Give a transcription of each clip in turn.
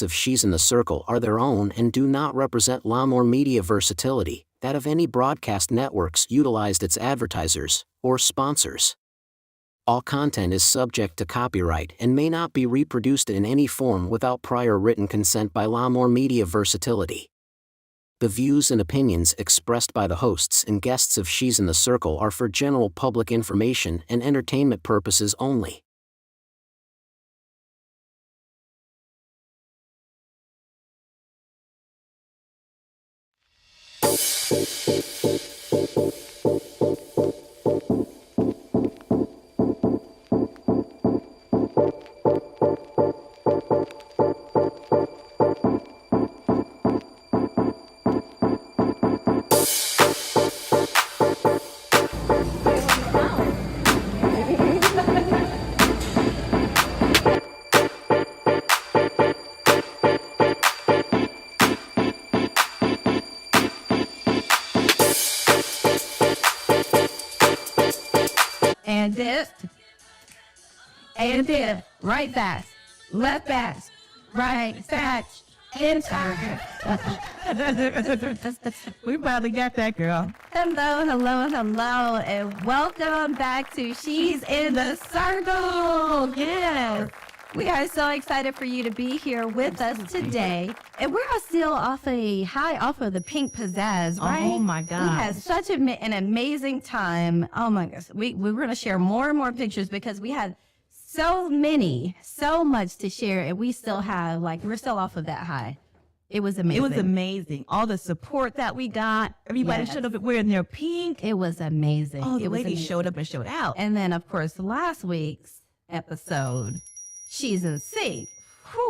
guests of She's in the Circle are their own and do not represent Lawnmower Media Versatility, that of any broadcast networks utilized its advertisers or sponsors. All content is subject to copyright and may not be reproduced in any form without prior written consent by Lawnmower Media Versatility. The views and opinions expressed by the hosts and guests of She's in the Circle are for general public information and entertainment purposes only. And dip, right back, left back, right back, and turn. We probably got that, girl. Hello, and welcome back to She's in the Circle. Yes. We are so excited for you to be here with us today. And we're still off of the pink pizzazz, right? Oh, my God. We had such an amazing time. Oh, my gosh. We're going to share more and more pictures because we had so much to share. And we still have, we're still off of that high. It was amazing. It was amazing. All the support that we got. Everybody showed up wearing their pink. It was amazing. Oh, the ladies showed up and showed out. And then, of course, last week's episode, She's in Sync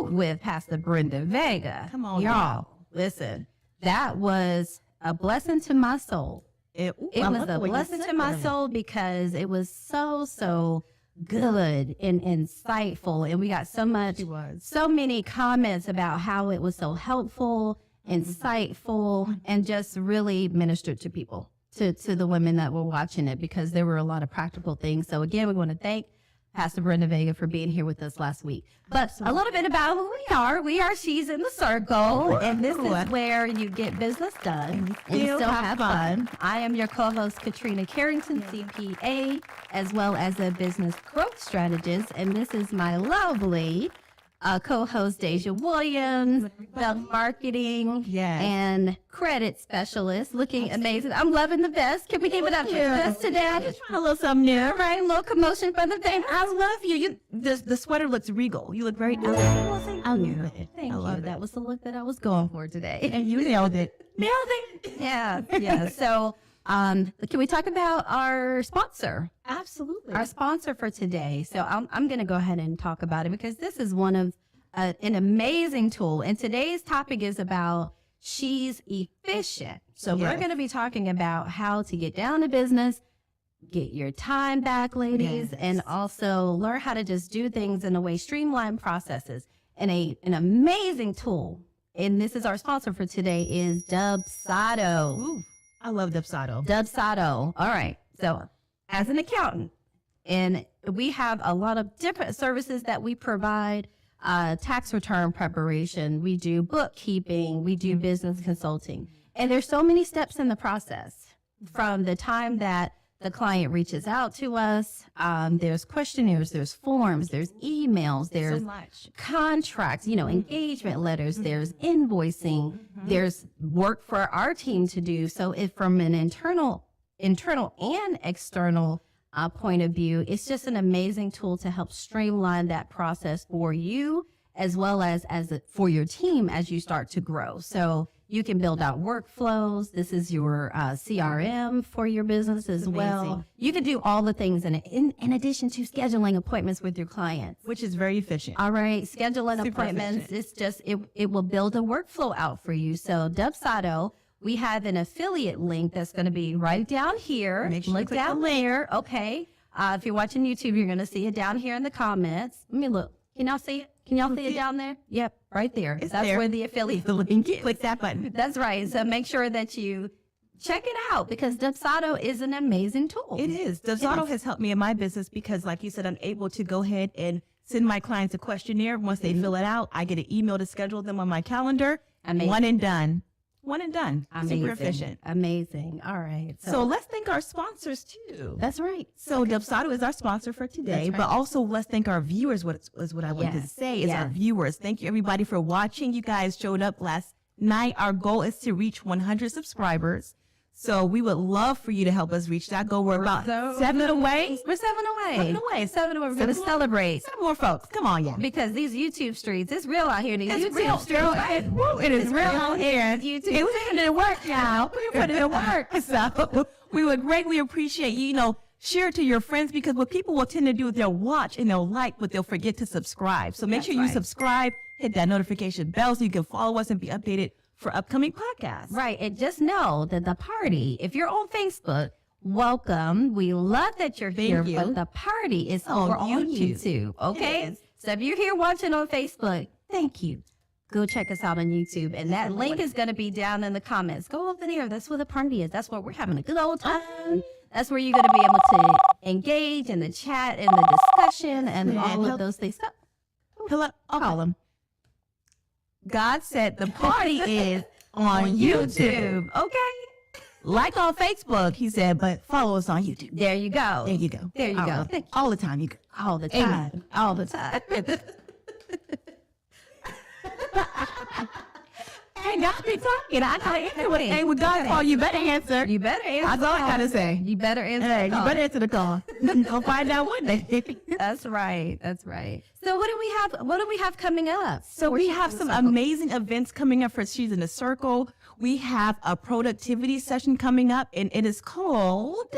with Pastor Brenda Vega. Come on, y'all. Listen, that was a blessing to my soul. It was a blessing to my soul because it was so good and insightful. And we got so many comments about how it was so helpful, insightful, and just really ministered to people, to the women that were watching it, because there were a lot of practical things. So again, we want to thank Pastor Brenda Vega for being here with us last week. But a little bit about who we are. We are She's in the Circle, and this is where you get business done and still have fun. I am your co-host, Katrina Carrington, CPA, as well as a business growth strategist, and this is my lovely co-host, Deja Williams, marketing and credit specialist, looking amazing. I'm loving the vest. Can we give it up for the vest today? I'm just trying a little something new, right? A little commotion for the thing. I love you. The sweater looks regal. You look very elegant. I knew it. Thank you. That was the look that I was going for today. And you nailed it. Yeah. So, can we talk about our sponsor? Absolutely. Our sponsor for today. So I'm going to go ahead and talk about it because this is one of an amazing tool. And today's topic is about She's Efficient. So we're going to be talking about how to get down to business, get your time back, ladies, and also learn how to just do things in a way, streamline processes. And an amazing tool, and this is our sponsor for today, is Dubsado. Ooh, I love Dubsado. Dubsado. All right. So as an accountant, and we have a lot of different services that we provide, tax return preparation, we do bookkeeping, we do business consulting. And there's so many steps in the process from the time that the client reaches out to us. There's questionnaires, there's forms, there's emails, there's contracts, engagement letters, there's invoicing, there's work for our team to do. So if from an internal and external point of view, it's just an amazing tool to help streamline that process for you as well as for your team as you start to grow. So you can build out workflows. This is your CRM for your business as well. You can do all the things in addition to scheduling appointments with your clients, which is very efficient. All right, scheduling appointments. Efficient. It's just it will build a workflow out for you. So Dubsado, we have an affiliate link that's going to be right down here. Make sure look down there. Okay. If you're watching YouTube, you're going to see it down here in the comments. Let me look. Can y'all see it? Can y'all see it down there? Yep, right there. That's where the affiliate link is. Click that button. That's right. So make sure that you check it out because Dubsado is an amazing tool. It is. Dubsado has helped me in my business because, like you said, I'm able to go ahead and send my clients a questionnaire. Once they fill it out, I get an email to schedule them on my calendar. Amazing. One and done. One and done. Amazing. Super efficient. Amazing. All right. So let's thank our sponsors too. That's right. So Dubsado is our sponsor for today, Right. but also let's thank our viewers. What I want to Yes. say is our Yes. viewers. Thank you everybody for watching. You guys showed up last night. Our goal is to reach 100 subscribers. So we would love for you to help us reach that goal. We're about 7 away. We're 7 away. 7 away. 7 away. We're going to celebrate. 7 more folks. Come on, yeah. Because these YouTube streets, it's real out here. These It's YouTube real, streets. it is real out here. YouTube. It was putting in work now. We put it in work. So we would greatly appreciate you, share it to your friends, because what people will tend to do is they'll watch and they'll like, but they'll forget to subscribe. So make That's sure you right. subscribe, hit that notification bell so you can follow us and be updated for upcoming podcasts. Right. And just know that the party, if you're on Facebook, welcome. We love that you're here, you. but the party is On over on YouTube. YouTube. Okay. Yes. So if you're here watching on Facebook, thank you. Go check us out on YouTube. And that link is going to be down in the comments. Go over there. That's where the party is. That's where we're having a good old time. That's where you're going to be able to engage in the chat and the discussion and all of those things. I'll call them. God said the party is on YouTube. Okay. Like on Facebook, he said, but follow us on YouTube. There you go. There you go. There you go. Thank you. All the time. You go. All the Amen. time. All the time. Hey, God be talking. I gotta answer what hey, when God call you better answer. You better answer. That's all I gotta say. You better answer. Hey, the you call. better answer the call. Go find out one day. That's right. That's right. So what do we have? What do we have coming up? So we have some amazing events coming up for She's in the Circle. We have a productivity session coming up, and it is called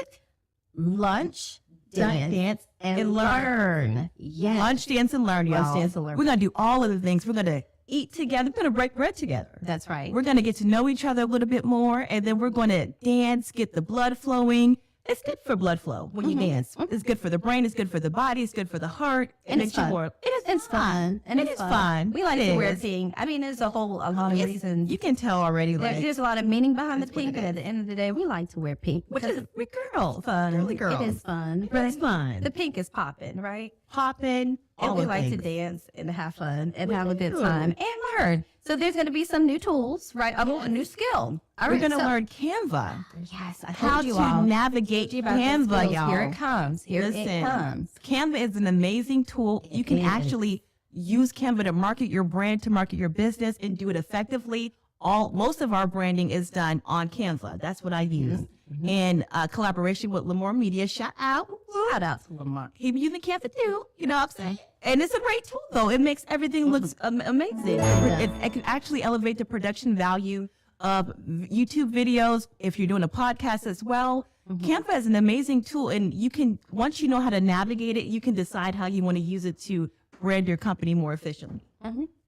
Lunch, Dance, and Learn. Yes. Lunch, Dance, and Learn, y'all. Lunch, Dance, and Learn. We're gonna do all of the things. We're gonna eat together. We're gonna break bread together. That's right. We're going to get to know each other a little bit more, and then we're going to dance, get the blood flowing. It's good for blood flow when you dance. It's good for the brain. It's good for the body. It's good for the heart. And It it's makes you fun. more. It's fun. And It is fun. We like It to wear is. pink. I mean, there's a lot of reasons. You can tell already. There's a lot of meaning behind the pink, but at the end of the day, we like to wear pink because we're girls. Girly girls. it is fun. But it's fun. The pink is popping, right? Popping. And All we the like to things. dance and have fun and have a good do. time and learn. So there's going to be some new tools, right? A new skill. All We're right, going to so- learn Canva. Yes, I How told you to all. navigate About the Canva, skills. y'all. Here it comes. Here it Listen, comes. Canva is an amazing tool. You can is. actually use Canva to market your brand, to market your business, and do it effectively. Most of our branding is done on Canva. That's what I use. In collaboration with Lamore Media. Shout out. Shout out to Lamar. He be using Canva too. You know what I'm saying? And it's a great tool, though. It makes everything look amazing. It can actually elevate the production value of YouTube videos. If you're doing a podcast as well, Canva is an amazing tool. And you can, once you know how to navigate it, you can decide how you want to use it to brand your company more efficiently.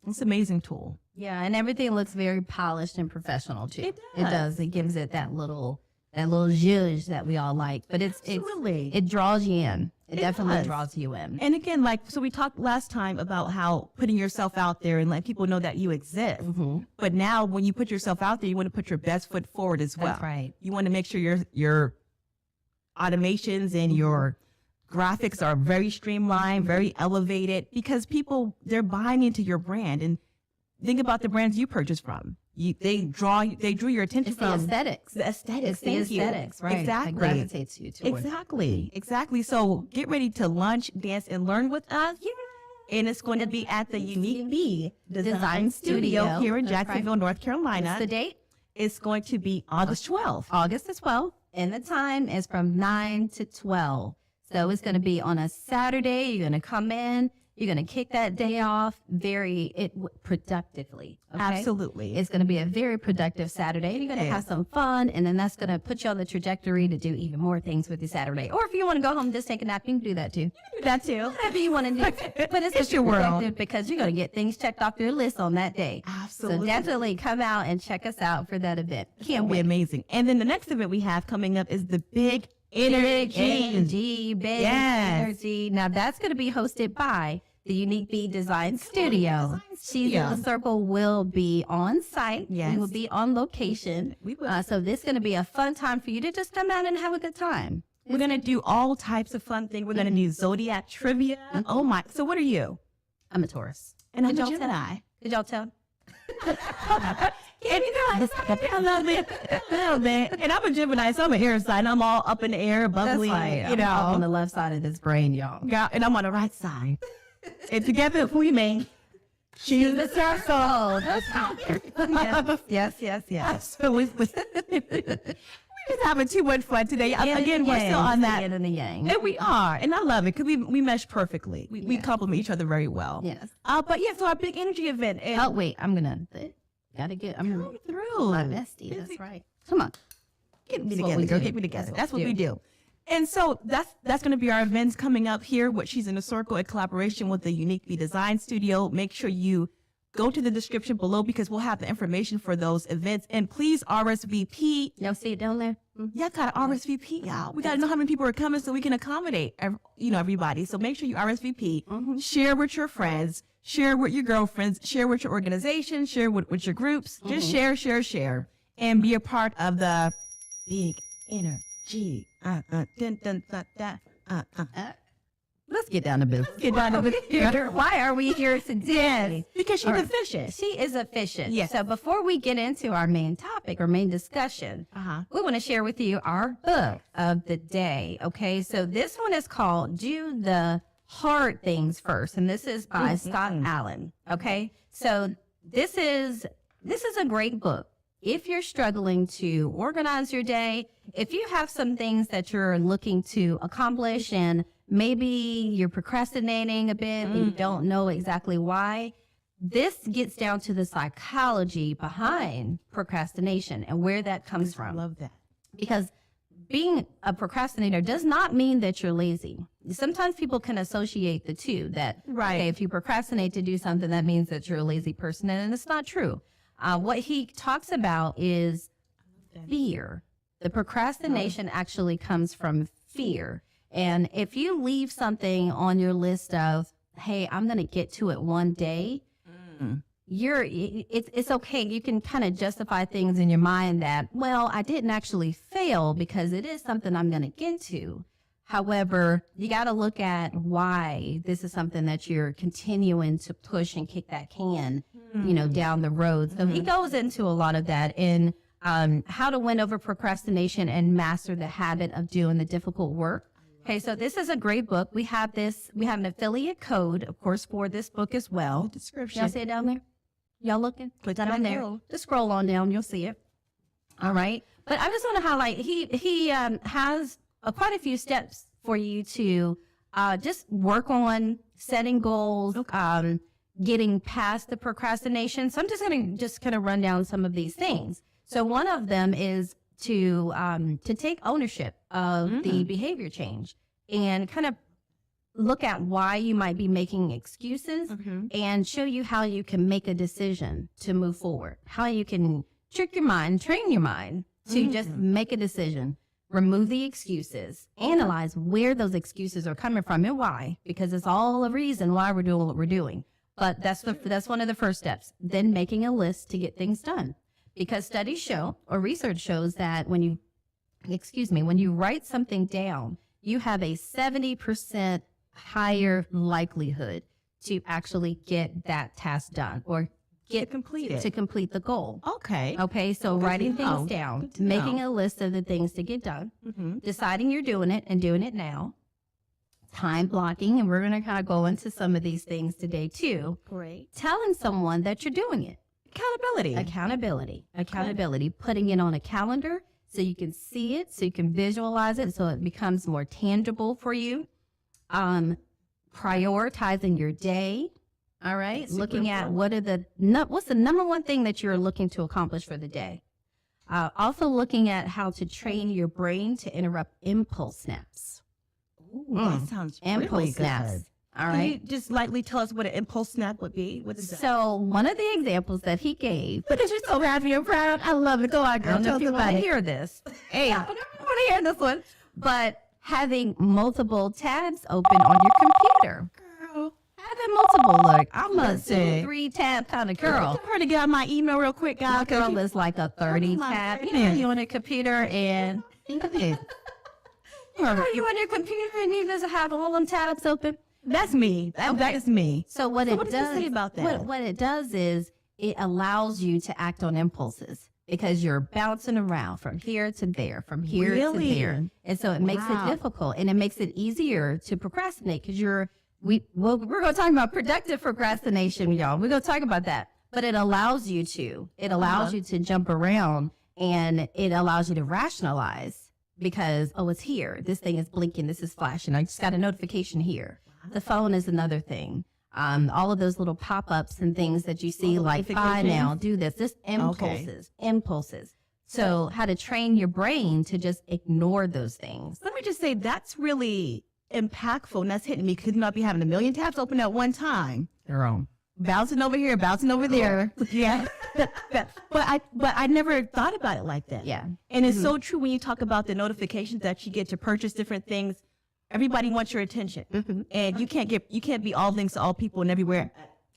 It's an amazing tool. Yeah, and everything looks very polished and professional too. It It does. does. It gives it that little zhuzh that we all like. But Absolutely. it draws you in. It definitely does. draws you in. And again, so we talked last time about how putting yourself out there and let people know that you exist. But now when you put yourself out there, you want to put your best foot forward as well. That's right. You want to make sure your automations and your graphics are very streamlined, very elevated, because people, they're buying into your brand. And think about the brands you purchase from. They drew your attention It's the from aesthetics. the aesthetics. It's the Thank you. aesthetics, right? Exactly. That gravitates you to it. Exactly. So get ready to lunch, dance, and learn with us. And it's going to be at the Unique Bee Design Studio here in That's right. Jacksonville, North What's Carolina. the date? It's going to be August 12th. August the 12th. And the time is from 9 to 12. So it's going to be on a Saturday. You're going to come in. You're going to kick that day off productively. Okay? Absolutely. It's going to be a very productive Saturday. You're going to have some fun, and then that's going to put you on the trajectory to do even more things with your Saturday. Or if you want to go home and just take a nap, you can do that too. That too. Whatever you want to do. But it's your world. productive because you're going to get things checked off your list on that day. Absolutely. So definitely come out and check us out for that event. Can't It'll be wait. amazing. And then the next event we have coming up is the Big Energy. Big Yes. Energy. Now that's going to be hosted by the Unique Bee Design Studio. She's in the Circle will be on site. Yes. We will be on location. We will. So this is going to be a fun time for you to just come out and have a good time. We're going to do all types of fun things. We're going to do Zodiac trivia. Oh, my. So what are you? I'm a Taurus. And I'm Did a y'all tell? Gemini. Did y'all tell? And you know, I love it. And I'm a Gemini, so I'm an air sign. I'm all up in the air, bubbly, I'm up on the left side of this brain, y'all. Yeah, and I'm on the right side. And together we make choose the circle. Yes. So we're just having too much fun today. Again, we're still on that. Yin and the yang. And we are. And I love it because we mesh perfectly. We complement each other very well. Yes. But yeah, so our big energy event. And Oh, wait. I'm going to come through. my bestie. That's right. Come on. Get me That's what together, we girl. do. Get me together. That's That's what what we we do. And so that's going to be our events coming up here. What She's in a Circle in collaboration with the Uniquely Design Studio. Make sure you go to the description below because we'll have the information for those events. And please RSVP. Y'all see it down there? Yeah, got to RSVP, y'all. We got to know how many people are coming so we can accommodate, everybody. So make sure you RSVP. Share with your friends. Share with your girlfriends. Share with your organization. Share with your groups. Just share, and be a part of the big energy. Let's get down to business. Get down to business. Why are we here today? Because she's efficient. She is efficient. Yes. So before we get into our main topic or main discussion, we want to share with you our book of the day. Okay. So this one is called Do the Hard Things First. And this is by Scott Allen. Okay. So this is a great book. If you're struggling to organize your day, if you have some things that you're looking to accomplish and maybe you're procrastinating a bit and you don't know exactly why, this gets down to the psychology behind procrastination and where that comes I from. love that. Because being a procrastinator does not mean that you're lazy. Sometimes people can associate the two, that Right. okay, if you procrastinate to do something, that means that you're a lazy person, and it's not true. What he talks about is fear. The procrastination actually comes from fear. And if you leave something on your list of, hey, I'm going to get to it one day, it's okay. You can kind of justify things in your mind that, well, I didn't actually fail because it is something I'm going to get to. However, you got to look at why this is something that you're continuing to push and kick that can, down the road. So he goes into a lot of that in how to win over procrastination and master the habit of doing the difficult work. Okay, so this is a great book. We have an affiliate code, of course, for this book as well. Description. Y'all see it down there? Y'all looking? Click down on there. there. Just scroll on down. You'll see it. All right. But I just want to highlight, he has quite a few steps for you to just work on setting goals, getting past the procrastination. So I'm just going to kind of run down some of these things. So one of them is to take ownership of the behavior change and kind of look at why you might be making excuses and show you how you can make a decision to move forward, how you can train your mind to just make a decision, remove the excuses, analyze where those excuses are coming from and why, because it's all a reason why we're doing what we're doing. But that's one of the first steps. Then making a list to get things done. Because studies show, or research shows, that when you write something down, you have a 70% higher likelihood to actually get that task done or get to complete the goal. Okay. Okay, so writing things down, Good to making know. a list of the things to get done, deciding you're doing it and doing it now, time blocking, and we're going to kind of go into some of these things today too. Great. Telling someone that you're doing it. Accountability. Putting it on a calendar so you can see it, so you can visualize it, so it becomes more tangible for you. Prioritizing your day. All right. Looking at what's the number one thing that you're looking to accomplish for the day. Also looking at how to train your brain to interrupt impulse snaps. Ooh, that sounds Impulse really snaps. good. All Can right. you just lightly tell us what an impulse snap would be? What is that? So one of the examples that he gave, But you're so happy and proud. I love it. Go on, I girl. don't know Tell if you us want about to it. hear this. Hey, I don't want to hear this one. But having multiple tabs open on your computer. Girl, Having multiple, look, I'm a Listen. 2-3 tab kind of girl. tell her to get out my email real quick, guys. My girl is like a 30 my tab. You goodness. know, you on a computer and You you on your computer and you just have all them tabs open. That's me. That is me. So what does it say about that? What it does is it allows you to act on impulses because you're bouncing around from here to there, from here to there. And so it makes it difficult, and it makes it easier to procrastinate because we're going to talk about productive procrastination, y'all. We're going to talk about that. But it allows you to. It allows you to jump around, and it allows you to rationalize because, oh, it's here. This thing is blinking. This is flashing. I just got a notification here. The phone is another thing. All of those little pop-ups and things that you see, like, buy now, do this. Just impulses. So how to train your brain to just ignore those things. Let me just say that's really impactful, and that's hitting me because you might be having a million tabs open at one time. Your own. Bouncing over here, bouncing over there. Yeah. But I never thought about it like that. Yeah. And it's so true when you talk about the notifications that you get to purchase different things. Everybody wants your attention. And you can't be all things to all people and everywhere.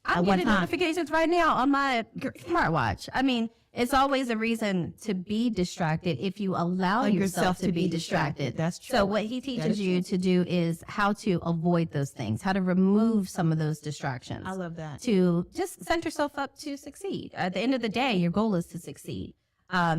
I'm getting notifications right now on my smartwatch. I mean, it's always a reason to be distracted if you allow yourself to be distracted. That's true. So what he teaches you to do is how to avoid those things, how to remove some of those distractions. I love that. To just set yourself up to succeed. At the end of the day, your goal is to succeed.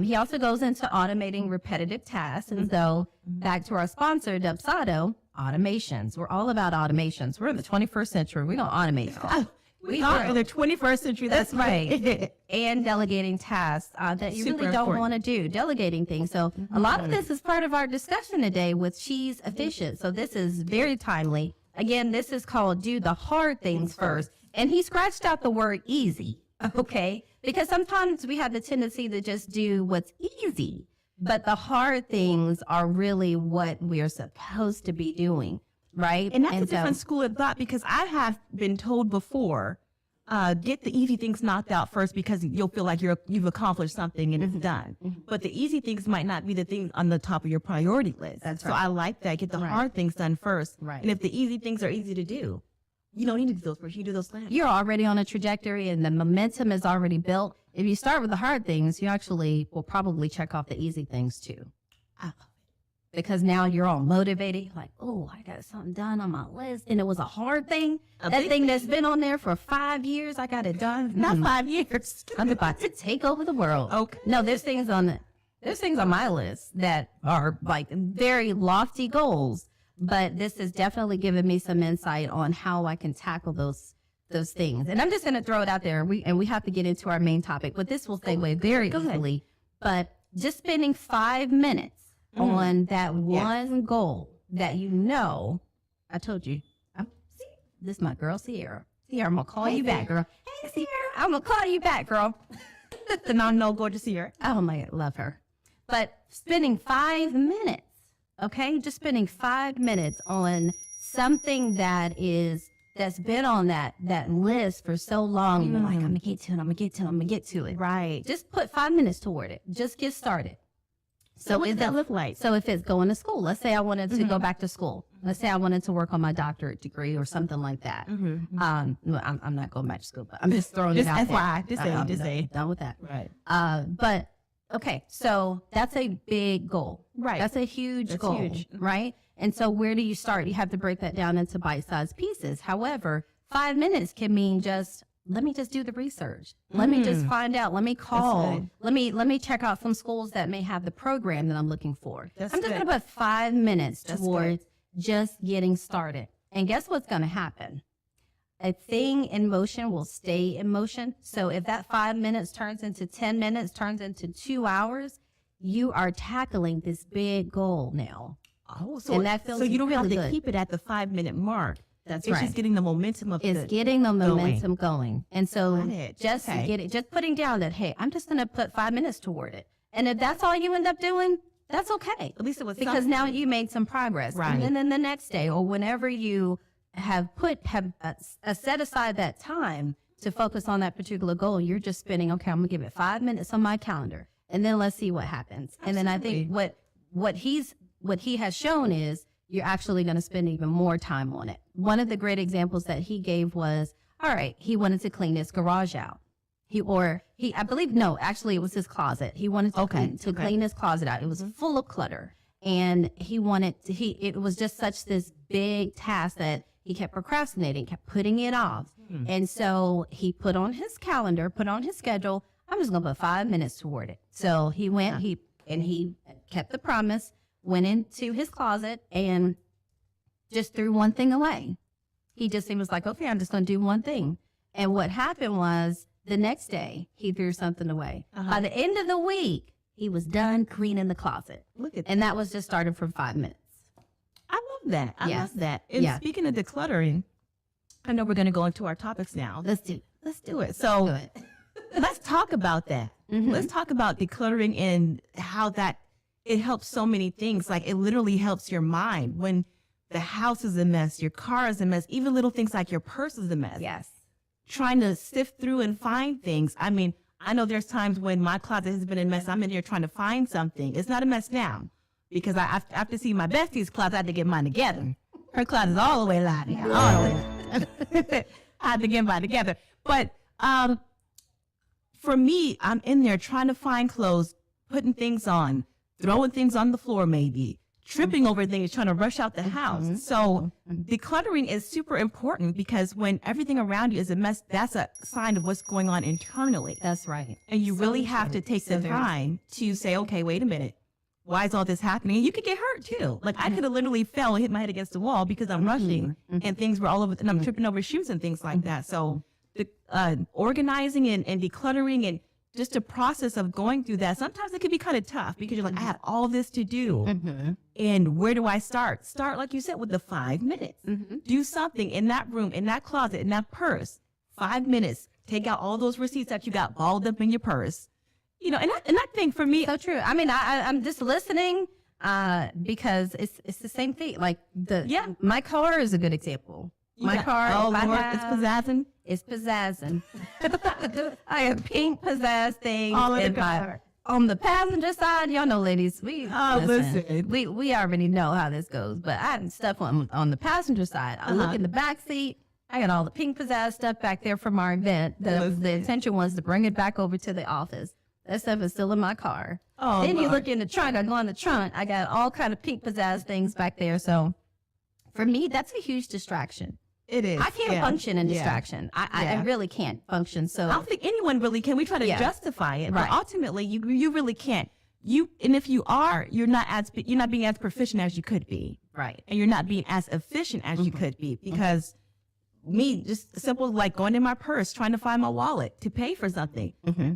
He also goes into automating repetitive tasks. And so back to our sponsor, Dubsado, automations. We're all about automations. We're in the 21st century. We're going to automate it all. We are in the 21st century. That's right. And delegating tasks that you really don't want to do, delegating things. So a lot of this is part of our discussion today with She's Efficient. So this is very timely. Again, this is called Do the Hard Things First. And he scratched out the word easy, okay? Because sometimes we have the tendency to just do what's easy, but the hard things are really what we are supposed to be doing. Right. And that's a different school of thought because I have been told before, get the easy things knocked out first because you'll feel like you've accomplished something and it's done. But the easy things might not be the things on the top of your priority list. That's right. So I like that. Get the hard things done first. Right. And if the easy things are easy to do, you don't need to do those first. You do those last. You're already on a trajectory and the momentum is already built. If you start with the hard things, you actually will probably check off the easy things too. Because now you're all motivated. You're like, oh, I got something done on my list. And it was a hard thing. That thing that's been on there for 5 years, I got it done. Not 5 years. I'm about to take over the world. Okay. No, there's things on my list that are like very lofty goals. But this has definitely given me some insight on how I can tackle those things. And I'm just going to throw it out there. We have to get into our main topic. But this will segue very easily. But just spending 5 minutes on that one goal that I told you, this is my girl, Sierra. Sierra, I'm going to call you back, girl. Hey, Sierra, I'm going to call you back, girl. The non-no gorgeous Sierra. Oh, my God, love her. But spending 5 minutes, okay? Just spending 5 minutes on something that's been on that list for so long. You're like, I'm going to get to it, I'm going to get to it, I'm going to get to it. Right. Just put 5 minutes toward it. Just get started. So what does that look like? So if it's going to school, let's say I wanted to go back to school. Let's say I wanted to work on my doctorate degree or something like that. I'm not going back to school, but I'm just throwing it out FYI, there. Just say. Done with that. Right. But okay, so that's a big goal. Right. That's a huge goal. Huge. Right. And so where do you start? You have to break that down into bite-sized pieces. However, 5 minutes can mean let me just do the research. Let me just find out. Let me call. Let me check out some schools that may have the program that I'm looking for. I'm just going to put 5 minutes towards just getting started. And guess what's going to happen? A thing in motion will stay in motion. So if that 5 minutes turns into 10 minutes, turns into 2 hours, you are tackling this big goal now. Oh, so and that feels so you don't really have to good. keep it at the 5 minute mark. That's it's right. just getting the momentum of it's getting the momentum going. And so just putting down that, hey, I'm just going to put 5 minutes toward it. And if that's all you end up doing, that's okay. At least it was because now you made some progress. Right. And then the next day or whenever you have set aside that time to focus on that particular goal, you're just spending, okay, I'm going to give it 5 minutes on my calendar. And then let's see what happens. Absolutely. And then I think what he has shown is you're actually going to spend even more time on it. One of the great examples that he gave was, all right, he wanted to clean his garage out. It was his closet. He wanted to clean his closet out. It was full of clutter. And it was just such this big task that he kept procrastinating, kept putting it off. And so he put on his calendar, put on his schedule, I'm just going to put 5 minutes toward it. So he went, he kept the promise, went into his closet and just threw one thing away. He was like, okay, I'm just going to do one thing. And what happened was the next day he threw something away. By the end of the week, he was done cleaning the closet. Look at and that was just started from 5 minutes. I love that. I love that. And speaking of decluttering, I know we're going to go into our topics now. Let's do it. So let's talk about that. Let's talk about decluttering and how that it helps so many things. Like it literally helps your mind when the house is a mess, your car is a mess, even little things like your purse is a mess. Yes. Trying to sift through and find things. I mean, I know there's times when my closet has been a mess. I'm in here trying to find something. It's not a mess now because I have to see my bestie's closet. I had to get mine together. Her closet is all the way loud. All the way. I had to get mine together. But for me, I'm in there trying to find clothes, putting things on, throwing things on the floor maybe, tripping over things, trying to rush out the house. So decluttering is super important because when everything around you is a mess, that's a sign of what's going on internally. That's right. And you really have to take the time to say, okay, wait a minute. Why is all this happening? And you could get hurt too. Like I could have literally fell and hit my head against the wall because I'm rushing and things were all over and I'm tripping over shoes and things like that. So the organizing and decluttering and just a process of going through that. Sometimes it can be kind of tough because you're like, I have all this to do. And where do I start? Start, like you said, with the 5 minutes. Do something in that room, in that closet, in that purse. 5 minutes. Take out all those receipts that you got balled up in your purse. You know, and I think for me, so true. I mean, I'm just listening because it's the same thing. Like my car is a good example. My car, oh Lord, it's pizzazzing. It's pizzazzing. I have pink pizzazz things all in in the car. On the passenger side. Y'all know, ladies, we already know how this goes. But I had stuff on the passenger side. I look in the back seat. I got all the pink pizzazz stuff back there from our event. The intention was to bring it back over to the office. That stuff is still in my car. Oh, then Lord. you look in the trunk. I go in the trunk. I got all kind of pink pizzazz things back there. So for me, that's a huge distraction. It is. I can't function in distraction. I really can't function. So I don't think anyone really can. We try to justify it, but ultimately, you really can't. And if you are, you're not being as proficient as you could be. Right. And you're not being as efficient as you could be because me, just simple like going in my purse, trying to find my wallet to pay for something.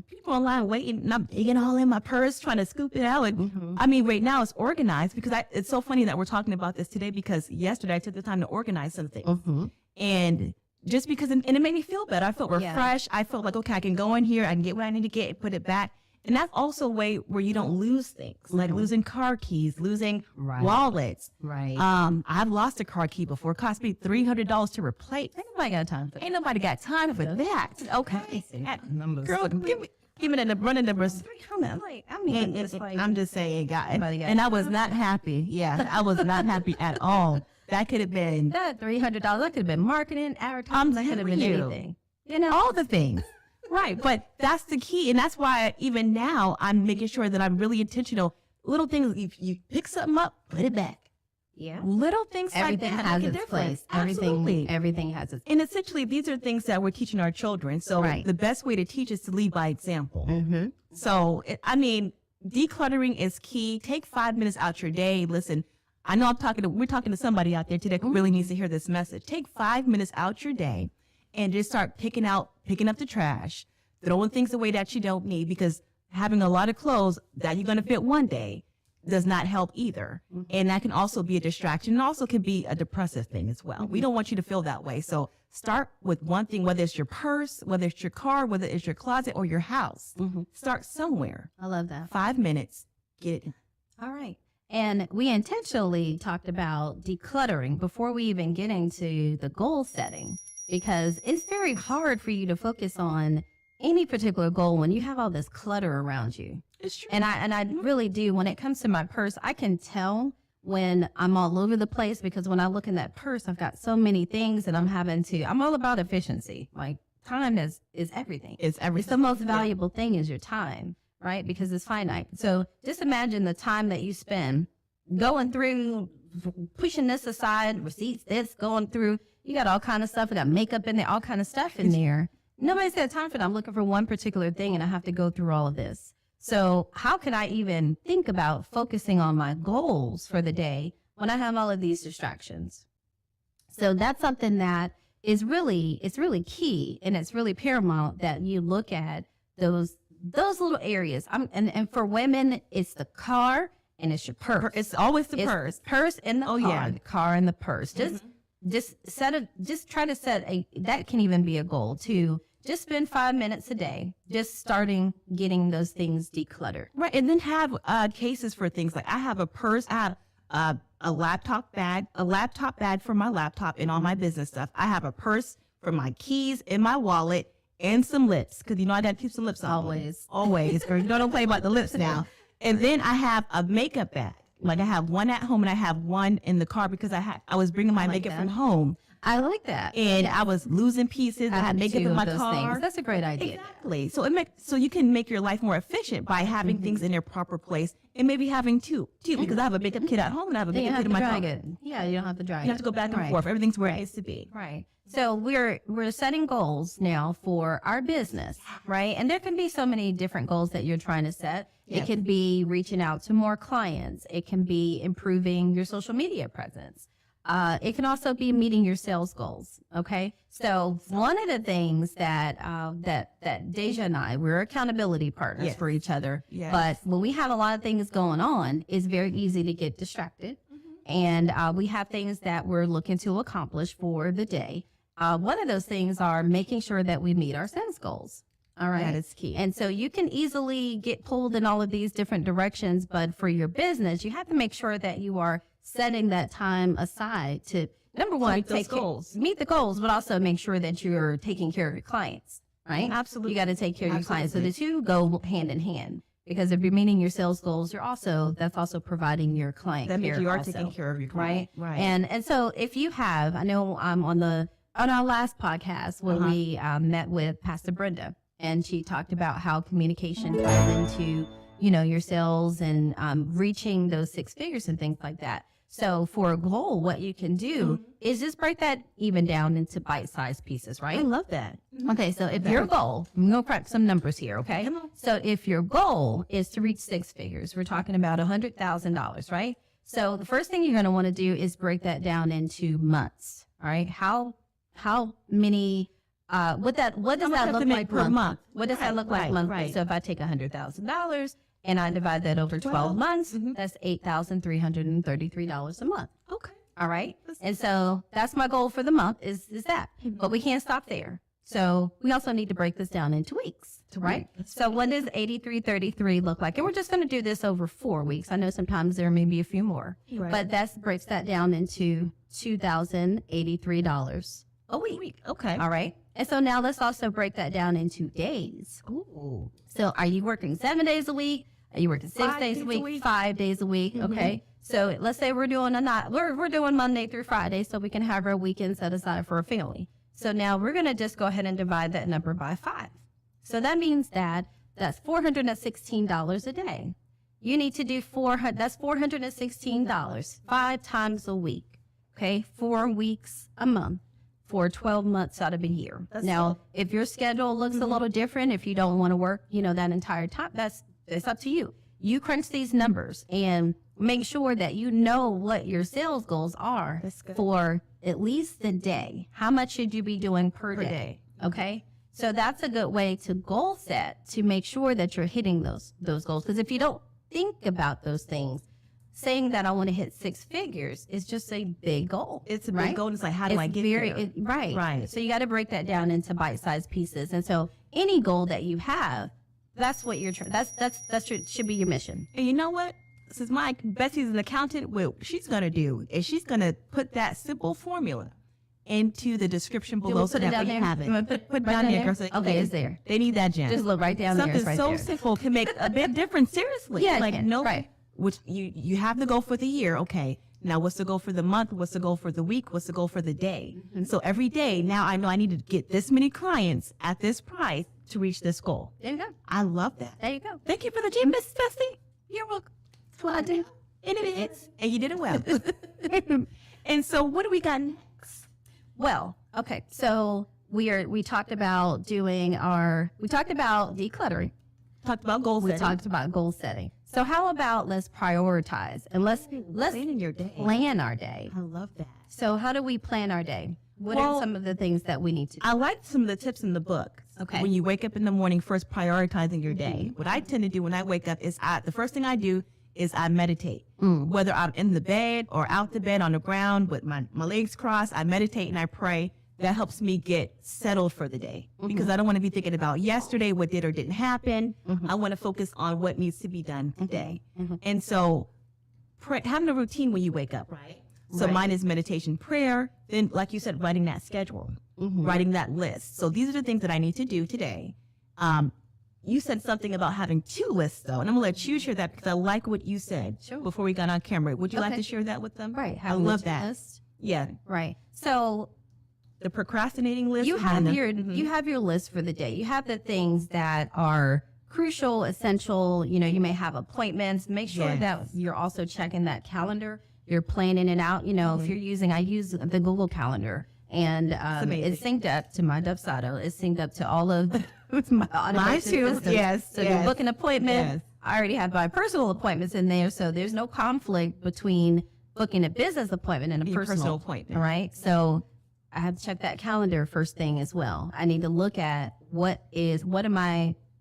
People online waiting, and I'm digging all in my purse, trying to scoop it out. And, I mean, right now it's organized because it's so funny that we're talking about this today because yesterday I took the time to organize something. And just because, and it made me feel better. I felt refreshed. I felt like, okay, I can go in here, I can get what I need to get and put it back. And that's also a way where you don't lose things, like losing car keys, losing wallets. Right. I've lost a car key before. It cost me $300 to replace. Ain't nobody got time for that. Ain't nobody got time for that. Okay. Girl, give me the running numbers. I'm just saying, guys. And I was not happy. Yeah, I was not happy at all. That could have been that $300. That could have been marketing, advertising. That could have been anything. You know, all the things. Right. But that's the key. And that's why even now I'm making sure that I'm really intentional. Little things, if you pick something up, put it back. Yeah. Little things everything like that has make a its difference. place. Absolutely. Everything has its place. And essentially, these are things that we're teaching our children. So the best way to teach is to lead by example. So, I mean, decluttering is key. Take 5 minutes out your day. Listen, I know we're talking to somebody out there today who really needs to hear this message. Take 5 minutes out your day and just start picking up the trash, throwing things away that you don't need, because having a lot of clothes that you're going to fit one day does not help either. And that can also be a distraction and also can be a depressive thing as well. We don't want you to feel that way. So start with one thing, whether it's your purse, whether it's your car, whether it's your closet or your house. Start somewhere. I love that. 5 minutes. Get it. All right. And we intentionally talked about decluttering before we even get into the goal setting, because it's very hard for you to focus on any particular goal when you have all this clutter around you. It's true. And I really do. When it comes to my purse, I can tell when I'm all over the place, because when I look in that purse, I've got so many things that I'm all about efficiency. Like time is everything. It's everything. It's the most valuable thing is your time, right? Because it's finite. So just imagine the time that you spend going through, pushing this aside, receipts, this, going through. You got all kind of stuff. I got makeup in there, all kind of stuff in there. Nobody's got time for that. I'm looking for one particular thing, and I have to go through all of this. So how can I even think about focusing on my goals for the day when I have all of these distractions? So that's something that is really, it's really key, and it's really paramount that you look at those little areas. And for women, it's the car and it's your purse. It's always the purse and the car. Yeah. The car and the purse. Just try to set that can even be a goal too. Just spend 5 minutes a day, just starting getting those things decluttered. Right. And then have cases for things like I have a purse, I have a laptop bag for my laptop and all my business stuff. I have a purse for my keys and my wallet and some lips, because you know I got to keep some lips on. Always. Girl, you don't play about the lips now. And then I have a makeup bag. Like I have one at home and I have one in the car because I was bringing my makeup from home. I like that. And I was losing pieces. I had makeup in my car. Things. That's a great idea. Exactly. So you can make your life more efficient by having things in their proper place and maybe having two because I have a makeup kit at home and I have a makeup kit in my car. Yeah, you don't have to drag it. You have to go back and forth. Everything's where it needs to be. Right. So we're setting goals now for our business, right? And there can be so many different goals that you're trying to set. Yes. It can be reaching out to more clients. It can be improving your social media presence. It can also be meeting your sales goals. Okay. So one of the things that Deja and I, we're accountability partners for each other. Yes. But when we have a lot of things going on, it's very easy to get distracted. And we have things that we're looking to accomplish for the day. One of those things are making sure that we meet our sales goals. All right. That is key. And so you can easily get pulled in all of these different directions, but for your business, you have to make sure that you are setting that time aside to, number one, meet the goals, but also make sure that you're taking care of your clients, right? Absolutely. You got to take care of your clients. So the two go hand in hand. Because if you're meeting your sales goals, that's also providing your client care. That means you are also, taking care of your client. Right. And so if you have, I know on our last podcast when we met with Pastor Brenda, and she talked about how communication ties into, your sales and reaching those 6 figures and things like that. So for a goal, what you can do is just break that even down into bite-sized pieces, right? I love that. Okay, so if your goal, I'm going to crack some numbers here, okay? So if your goal is to reach 6 figures, we're talking about $100,000, right? So the first thing you're going to want to do is break that down into months, all right? How many, what does that look like per month? What does that look like monthly? Right. So if I take $100,000 and I divide that over 12 months, that's $8,333 a month. Okay. All right. And so that's my goal for the month is that. But we can't stop there. So we also need to break this down into weeks, right? So what does 8333 look like? And we're just going to do this over 4 weeks. I know sometimes there may be a few more, but that breaks that down into $2,083 a week. Okay. All right. And so now let's also break that down into days. Ooh. So are you working 7 days a week? Are you working 6 days a week? 5 days a week? Okay. So let's say we're doing we're doing Monday through Friday, so we can have our weekend set aside for a family. So now we're going to just go ahead and divide that number by 5. So that means that's $416 a day. You need to do that's $416 5 times a week. Okay. 4 weeks a month for 12 months out of a year. Now, if your schedule looks a little different, if you don't want to work, that entire time, it's up to you. You crunch these numbers and make sure that you know what your sales goals are for at least the day. How much should you be doing per day? Okay. So that's a good way to goal set to make sure that you're hitting those goals. Because if you don't think about those things, saying that I want to hit 6 figures is just a big goal. It's a big goal. It's like, how do I get there? Right. So you got to break that down into bite-sized pieces. And so any goal that you have, that's what you're trying. Should be your mission. And you know what? Since Betsy's an accountant, what she's going to do is she's going to put that simple formula into the description below so that we have it. Put it down there. Okay, it's there. They need that, Jen. Just look right down there. Something so simple can make a big difference. Seriously. Yeah, right. Which you have the goal for the year. Okay. Now what's the goal for the month? What's the goal for the week? What's the goal for the day? And so every day, now I know I need to get this many clients at this price to reach this goal. There you go. I love that. There you go. Thank you for the tip, Miss Bessie. You're welcome. That's what I do. And it is. And you did it well. And so what do we got next? Well, okay. So we talked about decluttering. Talked about goal We setting. talked about goal setting. So how about let's prioritize and let's Planning your day. plan our day. I love that. So how do we plan our day? What are some of the things that we need to do? I like some of the tips in the book. Okay. When you wake up in the morning, first prioritizing your day. What I tend to do when I wake up is the first thing I do is I meditate. Whether I'm in the bed or out the bed on the ground with my legs crossed, I meditate and I pray. That helps me get settled for the day because I don't want to be thinking about yesterday, what did or didn't happen. I want to focus on what needs to be done today. And so having a routine when you wake up, right? So mine is meditation, prayer, then like you said, writing that schedule, writing that list. So these are the things that I need to do today. You said something about having 2 lists though, and I'm gonna let you share that because I like what you said before we got on camera. Would you like to share that with them? Right. I love that. List. Yeah. Right. So The procrastinating list. you have your list for the day. You have the things that are crucial, essential. You know, you may have appointments. Make sure that you're also checking that calendar. You're planning it out. You know, if you're I use the Google Calendar, and it's synced up to my Dubsado. It's synced up to all of my automation systems. Yes. So to book an appointment, I already have my personal appointments in there, so there's no conflict between booking a business appointment and a personal appointment. All right, so I have to check that calendar first thing as well. I need to look at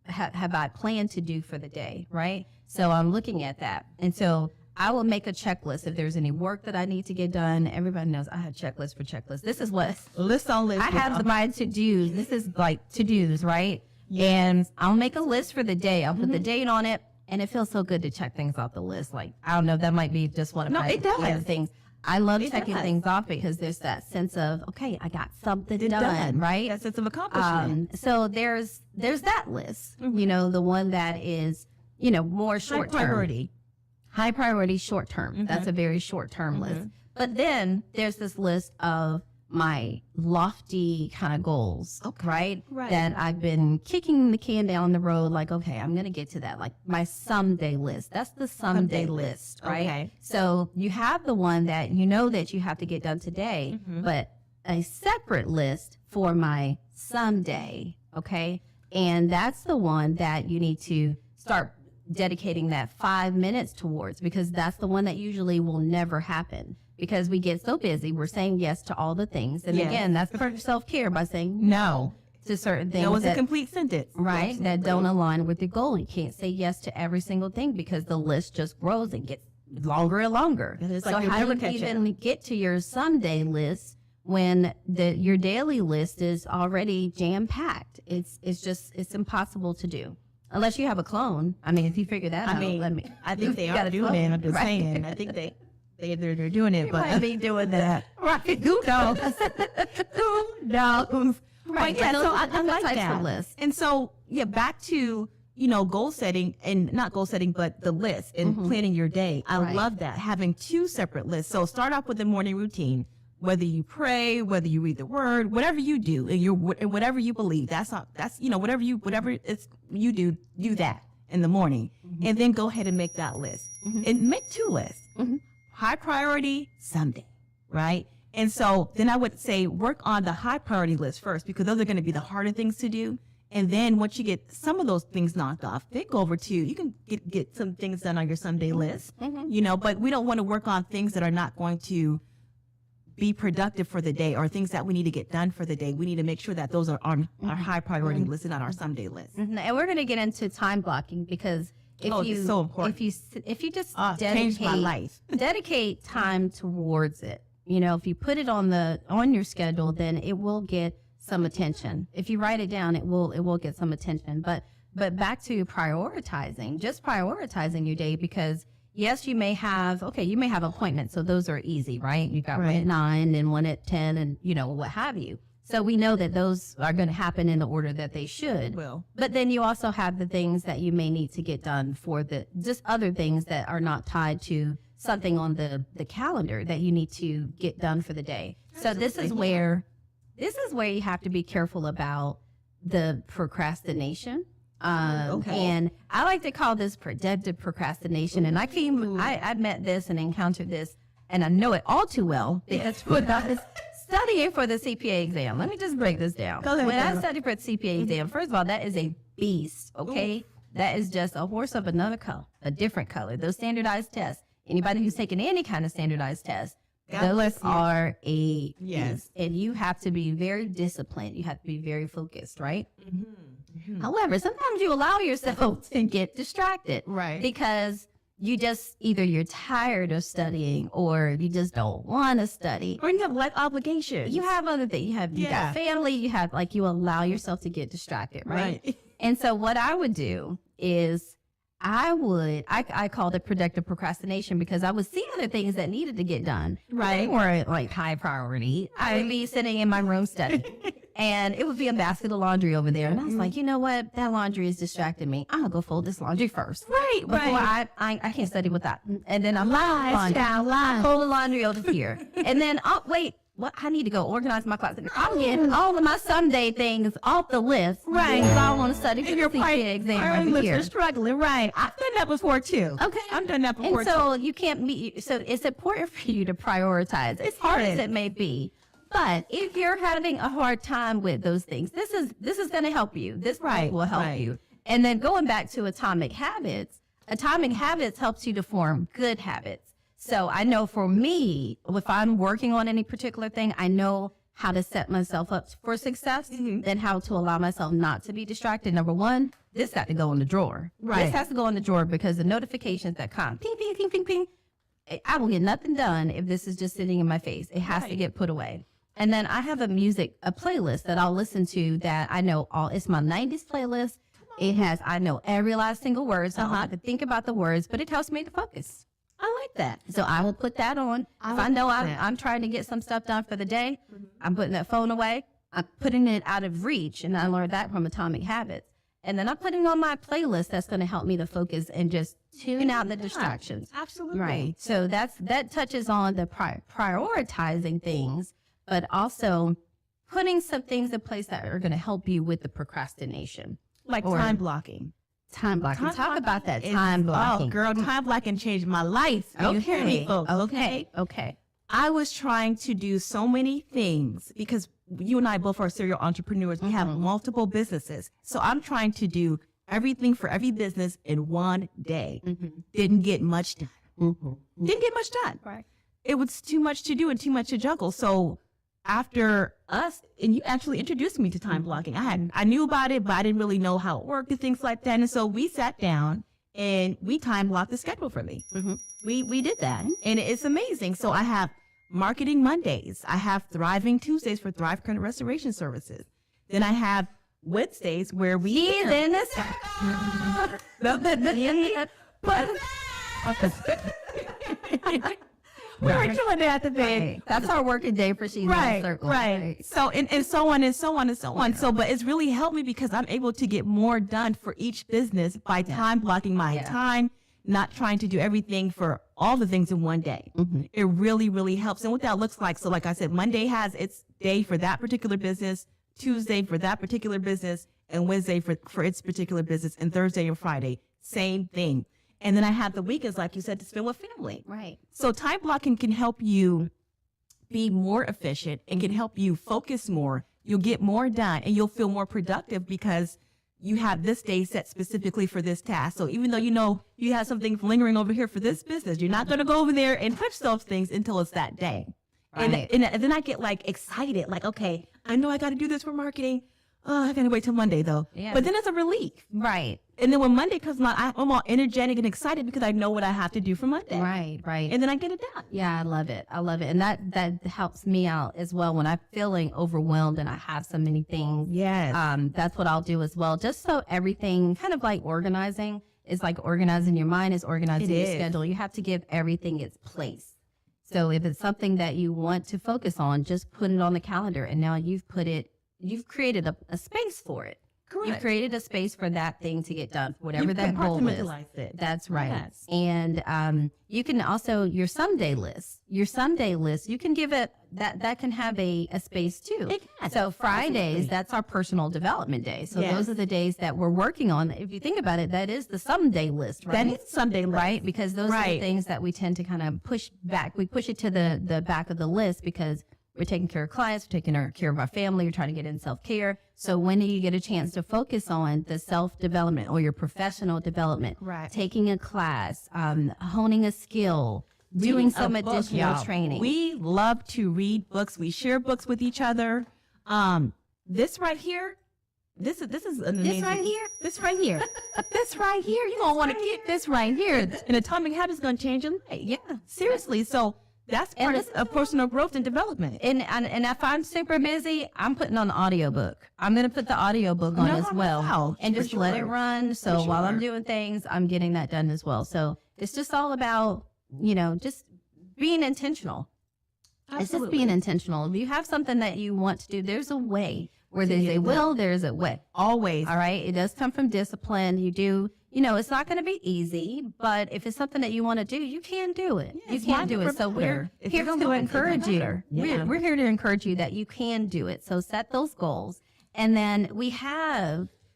have I planned to do for the day, right? So I'm looking at that. And so I will make a checklist if there's any work that I need to get done. Everybody knows I have checklist for checklist. This is what List on list. I have my to-dos. This is like to-dos, right? And I'll make a list for the day. I'll put the date on it, and it feels so good to check things off the list. Like, I don't know, that might be just one of my favorite things. I love checking things off because there's that sense of, okay, I got something done, right? That sense of accomplishment. So there's that list, you know, the one that is, you know, more short term. High priority, short term. That's a very short term list. But then there's this list of my lofty kind of goals, right? That I've been kicking the can down the road, like, okay, I'm going to get to that, like my someday list. That's the someday list, right? Okay. So you have the one that you know that you have to get done today, but a separate list for my someday, okay? And that's the one that you need to start dedicating that 5 minutes towards, because that's the one that usually will never happen because we get so busy. We're saying yes to all the things. And again, that's part of self-care by saying no to certain things. No is a complete sentence. Right. That don't align with your goal. You can't say yes to every single thing because the list just grows and gets longer and longer. So how do you even get to your someday list when your daily list is already jam-packed? It's impossible to do. Unless you have a clone. I mean, if you figure that out, I think they are doing it. I'm just saying. I think they're doing it, but might be doing that. Right? Who knows? Who knows? Right? Yeah. So I like that list. And so back to goal setting, and not goal setting, but the list and planning your day. I love that, having 2 separate lists. So start off with the morning routine. Whether you pray, whether you read the word, whatever you do, and whatever you believe, whatever you do that in the morning, and then go ahead and make that list, and make 2 lists, high priority, someday, right? And so then I would say work on the high priority list first, because those are going to be the harder things to do. And then once you get some of those things knocked off, then go over to, you can get some things done on your someday list, but we don't want to work on things that are not going to be productive for the day, or things that we need to get done for the day. We need to make sure that those are on our high priority list and on our someday list. And we're going to get into time blocking, because it's so important. If you just changed my life. dedicate time towards it, if you put it on your schedule, then it will get some attention. If you write it down, it will get some attention. But back to prioritizing, just prioritizing your day, because yes, you may have appointments. So those are easy, right? You got one at 9 and one at 10 and, what have you. So we know that those are going to happen in the order that they should. But then you also have the things that you may need to get done for just other things that are not tied to something on the calendar that you need to get done for the day. So this is where you have to be careful about the procrastination. And I like to call this productive procrastination. And I met this and encountered this, and I know it all too well because when I was studying for the CPA exam, let me just break this down. When I studied for the CPA exam, first of all, that is a beast, okay? Ooh. That is just a horse of another color, a different color. Those standardized tests, anybody who's taken any kind of standardized test, those are a beast. And you have to be very disciplined. You have to be very focused, right? Mm-hmm. Mm-hmm. However, sometimes you allow yourself to get distracted. Right. Because you're tired of studying, or you just don't want to study. Or you have like obligations. You have other things. You got family. You have you allow yourself to get distracted, right? And so what I would do is I called it productive procrastination because I would see other things that needed to get done. Right. They weren't like high priority. I would be sitting in my room studying. And it would be a basket of laundry over there. And I was like, you know what? That laundry is distracting me. I'm going to go fold this laundry first. Before I can't study with that. And then I'm fold the laundry over here. And then, wait. What? I need to go organize my closet. I'm getting all of my Sunday things off the list. Right. Because I want to study for your CPA exam over here. You're struggling. Right. I've done that before, too. Okay. I've done that before, and so you can't be, so it's important for you to prioritize, as hard as it may be. But if you're having a hard time with those things, this is going to help you. This will help you. And then going back to Atomic Habits helps you to form good habits. So I know for me, if I'm working on any particular thing, I know how to set myself up for success and how to allow myself not to be distracted. Number one, this got to go in the drawer. Right. This has to go in the drawer because the notifications that come, ping, ping, ping, ping, ping, I will get nothing done if this is just sitting in my face. It has to get put away. And then I have a playlist that I'll listen to that I know it's my 90s playlist. I know every last single word, so I don't have to think about the words, but it helps me to focus. I like that. So I will put that on. If I know I'm trying to get some stuff done for the day, I'm putting that phone away. I'm putting it out of reach, and I learned that from Atomic Habits. And then I'm putting on my playlist that's going to help me to focus and just tune out the distractions. Absolutely. Right. So that touches on the prioritizing things, but also putting some things in place that are going to help you with the procrastination. Like time blocking. Time blocking. Talk about that time blocking. Oh, girl, time blocking changed my life. You hear me, folks? Okay. I was trying to do so many things because you and I both are serial entrepreneurs. We have multiple businesses. So I'm trying to do everything for every business in one day. Didn't get much done. Didn't get much done. Right. It was too much to do and too much to juggle. So after us, and you actually introduced me to time blocking. I knew about it, but I didn't really know how it worked and things like that. And so we sat down and we time blocked the schedule for me. We did that, and it's amazing. So I have Marketing Mondays. I have Thriving Tuesdays for Thrive Credit Restoration Services. Then I have Wednesdays where we We're doing that today. That's our working day for She's in a Circle. Right. So and so on and so on and so on. So, but it's really helped me because I'm able to get more done for each business by time blocking my time, not trying to do everything for all the things in one day. It really, really helps. And what that looks like, so like I said, Monday has its day for that particular business, Tuesday for that particular business, and Wednesday for its particular business, and Thursday and Friday, same thing. And then I have the weekends, like you said, to spend with family. Right. So time blocking can help you be more efficient and can help you focus more. You'll get more done and you'll feel more productive because you have this day set specifically for this task. So even though you know you have something lingering over here for this business, you're not going to go over there and touch those things until it's that day. Right. And then I get like excited, like, okay, I know I got to do this for marketing. Oh, I got to wait till Monday though. Yeah. But then it's a relief. Right. And then when Monday comes along, I'm all energetic and excited because I know what I have to do for Monday. Right. And then I get it done. Yeah, I love it. And that helps me out as well when I'm feeling overwhelmed and I have so many things. Yes. That's what I'll do as well. Just so everything kind of like organizing is like organizing your mind is organizing your schedule. You have to give everything its place. So if it's something that you want to focus on, just put it on the calendar. And now you've created a space for it. You've Correct. created a space for that thing to get done, whatever You've that goal is. compartmentalized it. That's right. Yes. And you can also, your Sunday list, you can give it, that can have a space too. It can. So Fridays, Absolutely. that's our personal development day. So Yes. those are the days that we're working on. If you think about it, that is the Sunday list, right? That is Sunday list. Right? Because those are the Right. things that we tend to kind of push back. We push it to the back of the list because we're taking care of clients, we're taking care of our family, we're trying to get in self-care. So when do you get a chance to focus on the self-development or your professional development? Right. Taking a class, honing a skill, doing Reading some a book, additional y'all. training. We love to read books. We share books with each other. This right here, this is an amazing. This right here? This right here. This right here. You're going to want to get this right here. And Atomic Habits going to change your life. Yeah, seriously. So that's part of personal growth and development. And if I'm super busy, I'm putting on the audiobook. I'm going to put the audiobook on as well. And just let it run. So while I'm doing things, I'm getting that done as well. So it's just all about, just being intentional. It's just being intentional. If you have something that you want to do, there's a way. Where there's a will, there's a way. Always. All right. It does come from discipline. You do, it's not going to be easy, but if it's something that you want to do, you can do it. You can do it. So we're here to encourage you. We're here to encourage you that you can do it. So set those goals. And then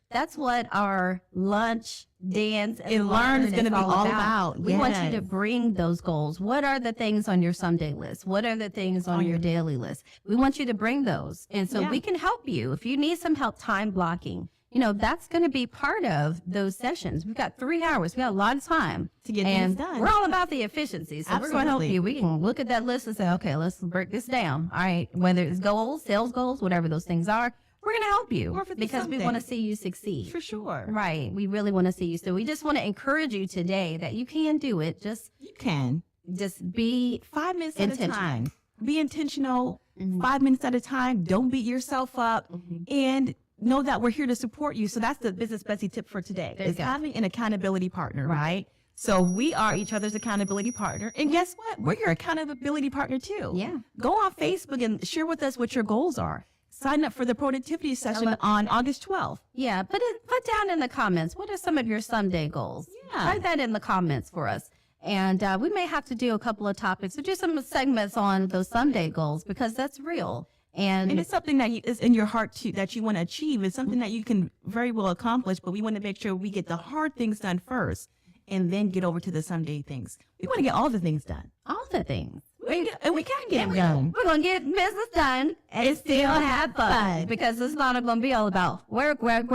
that's what our lunch, dance, and learn is going to be all about. We want you to bring those goals. What are the things on your Sunday list? What are the things on your daily list? We want you to bring those. And so we can help you. If you need some help time blocking, that's going to be part of those sessions. We've got 3 hours. We got a lot of time to get things done. We're all about the efficiency. So we're going to help you. We can look at that list and say, okay, let's break this down. All right. Whether it's goals, sales goals, whatever those things are, we're going to help you because we want to see you succeed. For sure. Right. We really want to see you. So we just want to encourage you today that you can do it. You can. Just be 5 minutes at a time. Be intentional. 5 minutes at a time. Don't beat yourself up. And know that we're here to support you. So that's the Business Bestie tip for today. Is having an accountability partner, right? So we are each other's accountability partner. And guess what? We're your accountability partner too. Yeah. Go on Facebook and share with us what your goals are. Sign up for the productivity session on August 12th. Yeah, put down in the comments, what are some of your Sunday goals? Yeah. Write that in the comments for us. And we may have to do a couple of topics or do some segments on those Sunday goals because that's real. And it's something that is in your heart too, that you want to achieve. It's something that you can very well accomplish, but we want to make sure we get the hard things done first and then get over to the Sunday things. We want to get all the things done. all the things. And we can get them done. We're going to get business done and still have fun because it's not going to be all about work. We got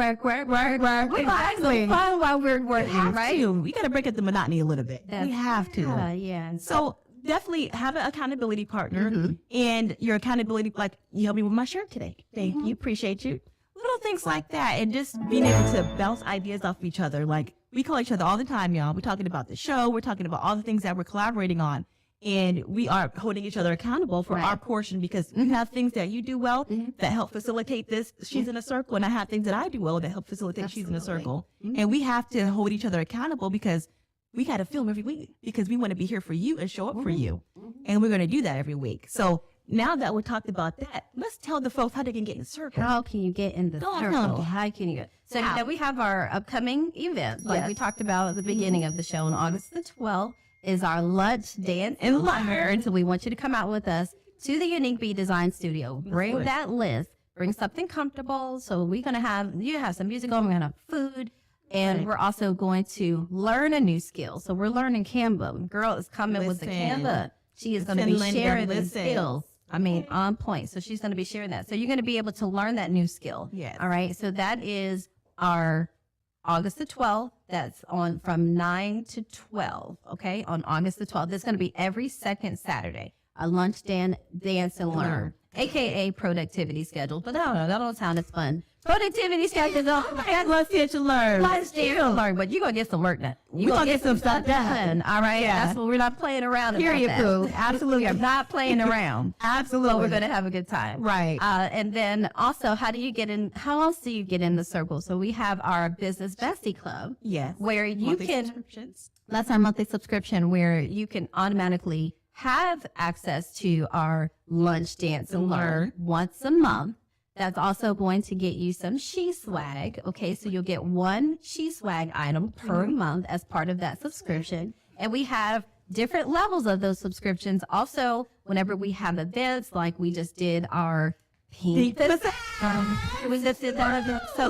some fun while we're working, right? We got to break up the monotony a little bit. We have to. Yeah. So definitely have an accountability partner and your accountability, like you helped me with my shirt today. Thank you. Appreciate you. Little things like that. And just being able to bounce ideas off each other. Like we call each other all the time, y'all. We're talking about the show. We're talking about all the things that we're collaborating on. And we are holding each other accountable for our portion because you have things that you do well that help facilitate this. She's in a circle. And I have things that I do well that help facilitate she's in a circle. And we have to hold each other accountable because we got to film every week because we want to be here for you and show up for you. And we're going to do that every week. So now that we talked about that, let's tell the folks how they can get in the circle. How can you get in the circle? How can you get? So now we have our upcoming event, like we talked about at the beginning of the show on August the 12th. Is our lunch, dance, and learn. So we want you to come out with us to the Unique Bee Design Studio. Bring that list. Bring something comfortable. So we're going to have some music on. We're going to have food. And we're also going to learn a new skill. So we're learning Canva. Girl is coming with the Canva. She is going to be sharing the skills. I mean, on point. So she's going to be sharing that. So you're going to be able to learn that new skill. Yes. All right. So that is our August the 12th. That's on from 9 to 12. Okay. On August the 12th. That's going to be every second Saturday. A lunch, dance, and learn. AKA productivity schedule. But I don't know. That don't sound as fun. Productivity schedule. Let's get to learn. Let's get to learn. But you're going to get some work done. We're going to get some stuff done. All right. Yeah. That's what we're not playing around. Period, Pooh. Absolutely. We're not playing around. Absolutely. But we're going to have a good time. Right. And then also, how else do you get in the circle? So we have our Business Bestie Club. Yes. Where you can, that's our monthly subscription where you can automatically have access to our lunch, dance, and learn once a month. That's also going to get you some She Swag. Okay, so you'll get one She Swag item per month as part of that subscription. And we have different levels of those subscriptions. Also, whenever we have events, like we just did our Pink so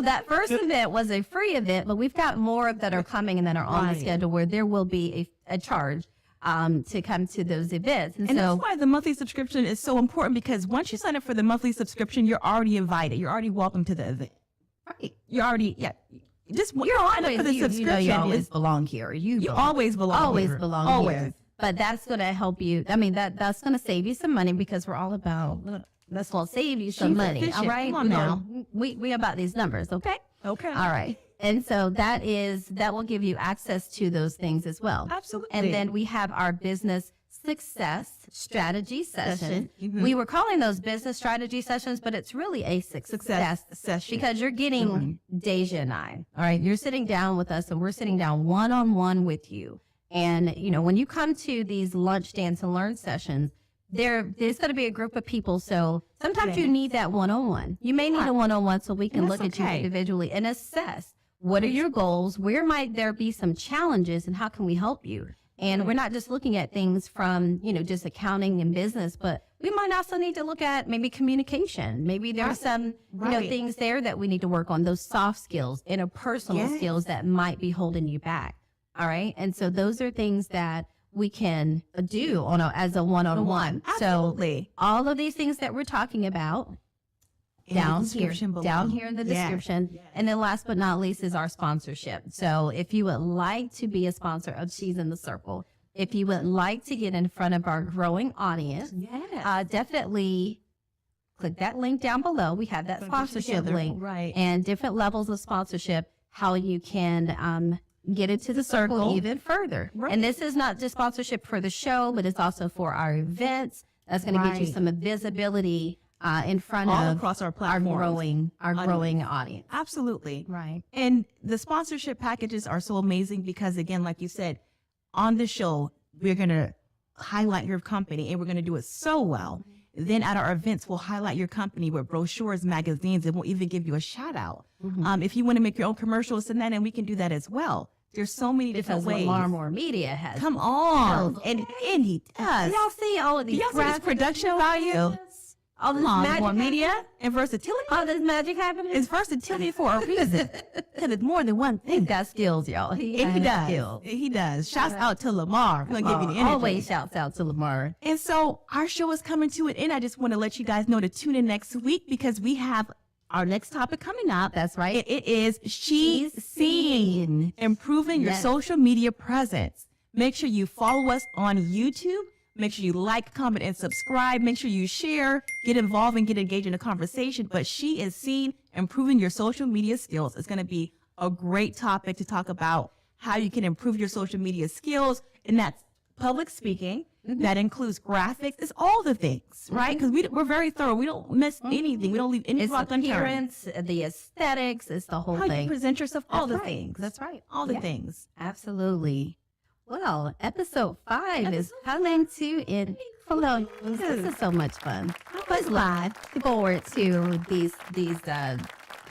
that first event was a free event, but we've got more that are coming and that are on the schedule where there will be a charge to come to those events. And so that's why the monthly subscription is so important, because once you sign up for the monthly subscription, you're already invited. You're already welcome to the event. Right. You're already, just you're always, for the subscription. You always belong here. You always belong always here. belong Always. here. But that's going to help you. I mean, that's going to save you some money, because we're all about, that's going to save you some money. Efficient. All right. Come on now. We about these numbers. Okay. Okay. All right. And so that will give you access to those things as well. Absolutely. And then we have our business success strategy session. Mm-hmm. We were calling those business strategy sessions, but it's really a success session, because you're getting Deja and I. All right. You're sitting down with us, and we're sitting down one-on-one with you. And, when you come to these lunch, dance, and learn sessions, there's going to be a group of people. So sometimes you need that one-on-one. You may need a one-on-one so we can look at you individually and assess what are your goals, where might there be some challenges, and how can we help you? And we're not just looking at things from, just accounting and business, but we might also need to look at maybe communication. Maybe there's some, things there that we need to work on, those soft skills, interpersonal skills that might be holding you back. All right. And so those are things that we can do as a one-on-one. Absolutely. So all of these things that we're talking about down here in the description. Yes. And then last but not least is our sponsorship. So if you would like to be a sponsor of She's in the Circle, if you would like to get in front of our growing audience, definitely click that link down below. We have that sponsorship link, and different levels of sponsorship, how you can get into the circle even further. And this is not just sponsorship for the show, but it's also for our events. That's going to get you some visibility in front of across our platforms, our growing audience. Absolutely. Right. And the sponsorship packages are so amazing because, again, like you said, on the show, we're going to highlight your company, and we're going to do it so well. Then at our events, we'll highlight your company with brochures, magazines, and we'll even give you a shout out. If you want to make your own commercials and that, and we can do that as well. There's so many different ways. Lamar Media has. Come on. And he does. Y'all see all of these production value? All this Lamar Media and Versatility. All this magic happening? It's versatility for a reason. Because it's more than one thing. He's got skills, y'all. He does. Skills. He does. Shouts out to Lamar. We're going to give you the energy. Always shouts out to Lamar. And so our show is coming to an end. I just want to let you guys know to tune in next week, because we have our next topic coming up. That's right. It is She's Seen, improving your social media presence. Make sure you follow us on YouTube. Make sure you like, comment, and subscribe. Make sure you share, get involved, and get engaged in the conversation. But She is Seen, improving your social media skills. It's going to be a great topic to talk about how you can improve your social media skills. And that's public speaking. That includes graphics. It's all the things, right? Because we're very thorough. We don't miss anything. We don't leave any rock unturned. It's appearance, the aesthetics, it's the whole how thing. You present yourself, all the things. That's right. All the things. Absolutely. Well, episode 5 is coming to an end. This is so much fun. I was looking forward to these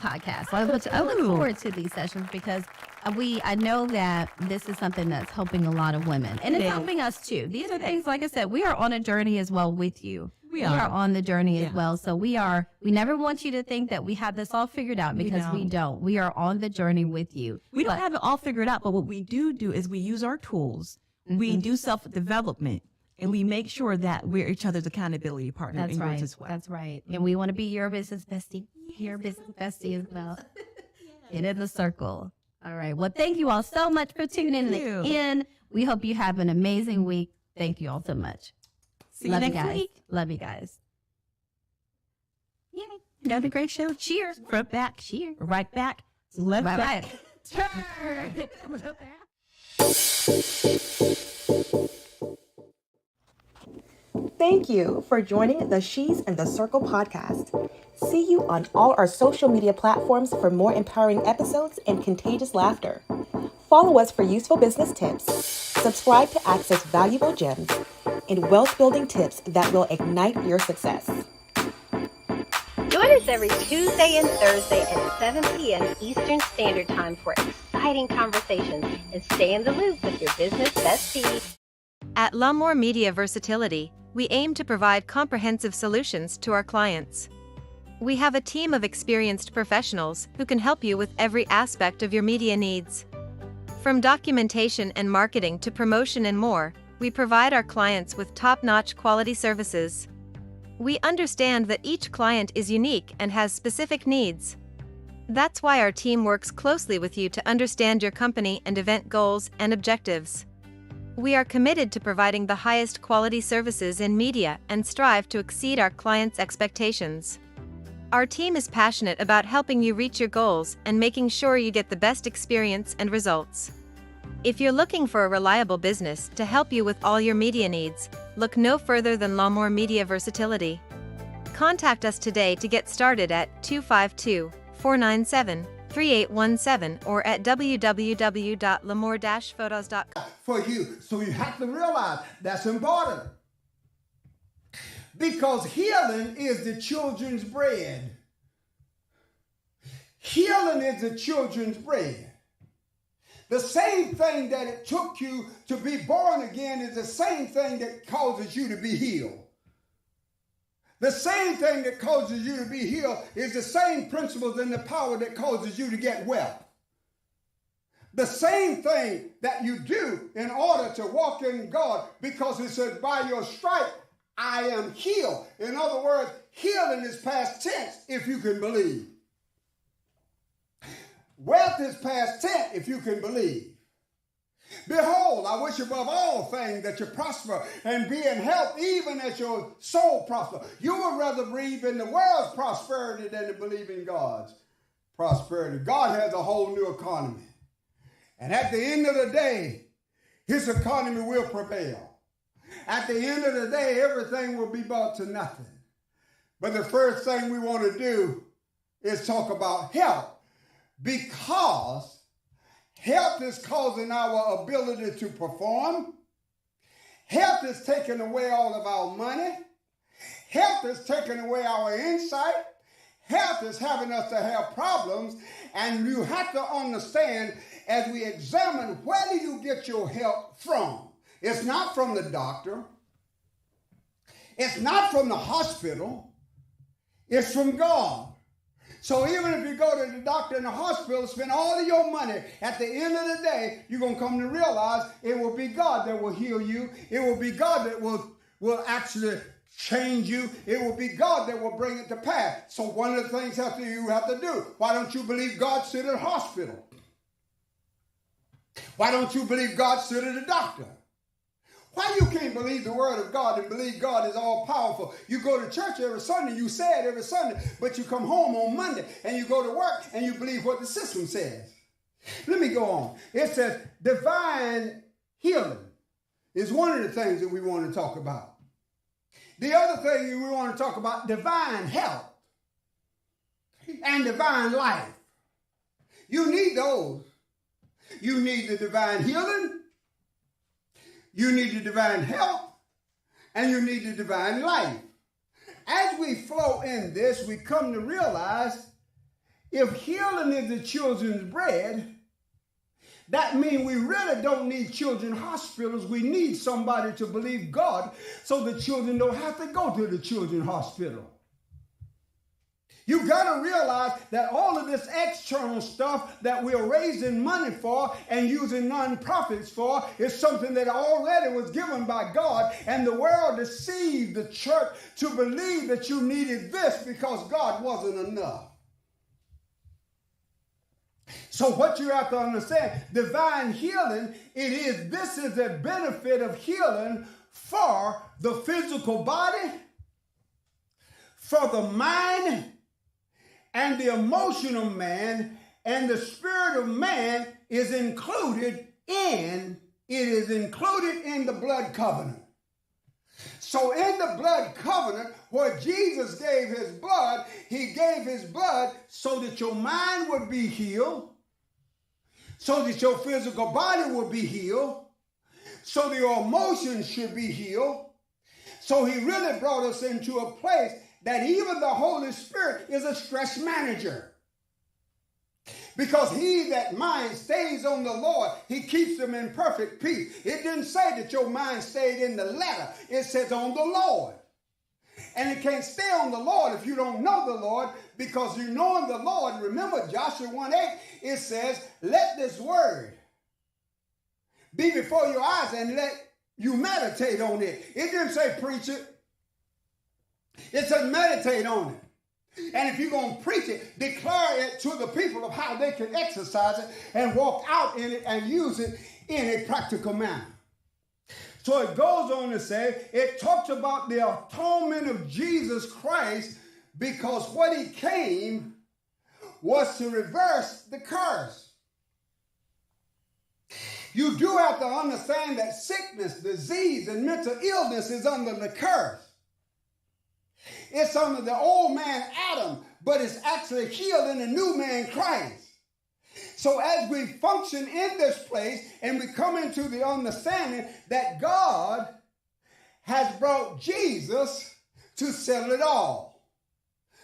podcasts. I look forward to these sessions because I know that this is something that's helping a lot of women, and it's helping us too. These are things, like I said, we are on a journey as well with you. We are on the journey as well. So we never want you to think that we have this all figured out, because we don't. We are on the journey with you. We don't have it all figured out, but what we do is we use our tools. We do self-development, and we make sure that we're each other's accountability partner. That's right. As well. That's right. And we want to be your business bestie, your business bestie as well. Get in the circle. All right. Well, thank you all so much for tuning in. We hope you have an amazing week. Thank you all so much. See you next week. Love you guys. Yay. Another great show. Cheers. Front back. Cheers. Right back. Left back. Turn. Thank you for joining the She's in the Circle podcast. See you on all our social media platforms for more empowering episodes and contagious laughter. Follow us for useful business tips. Subscribe to access valuable gems and wealth building tips that will ignite your success. Join us every Tuesday and Thursday at 7 p.m. Eastern Standard Time for exciting conversations and stay in the loop with your business bestie. At Lawnmower Media Versatility, we aim to provide comprehensive solutions to our clients. We have a team of experienced professionals who can help you with every aspect of your media needs. From documentation and marketing to promotion and more, we provide our clients with top-notch quality services. We understand that each client is unique and has specific needs. That's why our team works closely with you to understand your company and event goals and objectives. We are committed to providing the highest quality services in media and strive to exceed our clients' expectations. Our team is passionate about helping you reach your goals and making sure you get the best experience and results. If you're looking for a reliable business to help you with all your media needs, look no further than Lawnmower Media Versatility. Contact us today to get started at 252-497-3817 or at www.lamour-photos.com. For you. So you have to realize that's important. Because healing is the children's bread. Healing is the children's bread. The same thing that it took you to be born again is the same thing that causes you to be healed. The same thing that causes you to be healed is the same principles and the power that causes you to get wealth. The same thing that you do in order to walk in God, because it says, by your stripe, I am healed. In other words, healing is past tense if you can believe. Wealth is past tense if you can believe. Behold, I wish above all things that you prosper and be in health even as your soul prosper. You would rather believe in the world's prosperity than to believe in God's prosperity. God has a whole new economy. And at the end of the day, his economy will prevail. At the end of the day, everything will be brought to nothing. But the first thing we want to do is talk about health, because health is causing our ability to perform. Health is taking away all of our money. Health is taking away our insight. Health is having us to have problems. And you have to understand, as we examine, where do you get your health from? It's not from the doctor. It's not from the hospital. It's from God. So even if you go to the doctor in the hospital, spend all of your money, at the end of the day, you're going to come to realize it will be God that will heal you. It will be God that will actually change you. It will be God that will bring it to pass. So one of the things you have to do, why don't you believe God sit at a hospital? Why don't you believe God sit at a doctor? Why you can't believe the word of God and believe God is all powerful? You go to church every Sunday, you say it every Sunday, but you come home on Monday and you go to work and you believe what the system says. Let me go on. It says divine healing is one of the things that we want to talk about. The other thing we want to talk about, divine health and divine life. You need those. You need the divine healing. You need the divine health, and you need the divine life. As we flow in this, we come to realize if healing is the children's bread, that means we really don't need children's hospitals. We need somebody to believe God so the children don't have to go to the children's hospital. You got to realize that all of this external stuff that we're raising money for and using nonprofits for is something that already was given by God, and the world deceived the church to believe that you needed this because God wasn't enough. So what you have to understand, divine healing, this is a benefit of healing for the physical body, for the mind, and the emotional man, and the spirit of man is included in the blood covenant. So in the blood covenant, where Jesus gave his blood, he gave his blood so that your mind would be healed, so that your physical body would be healed, so that your emotions should be healed. So he really brought us into a place that even the Holy Spirit is a stress manager. Because he that mind stays on the Lord, he keeps them in perfect peace. It didn't say that your mind stayed in the letter. It says on the Lord. And it can't stay on the Lord if you don't know the Lord, because you knowing the Lord, remember Joshua 1:8, it says, let this word be before your eyes and let you meditate on it. It didn't say preach it. It said meditate on it. And if you're going to preach it, declare it to the people of how they can exercise it and walk out in it and use it in a practical manner. So it goes on to say, it talks about the atonement of Jesus Christ, because what he came was to reverse the curse. You do have to understand that sickness, disease, and mental illness is under the curse. It's under the old man Adam, but it's actually healed in the new man Christ. So as we function in this place and we come into the understanding that God has brought Jesus to settle it all.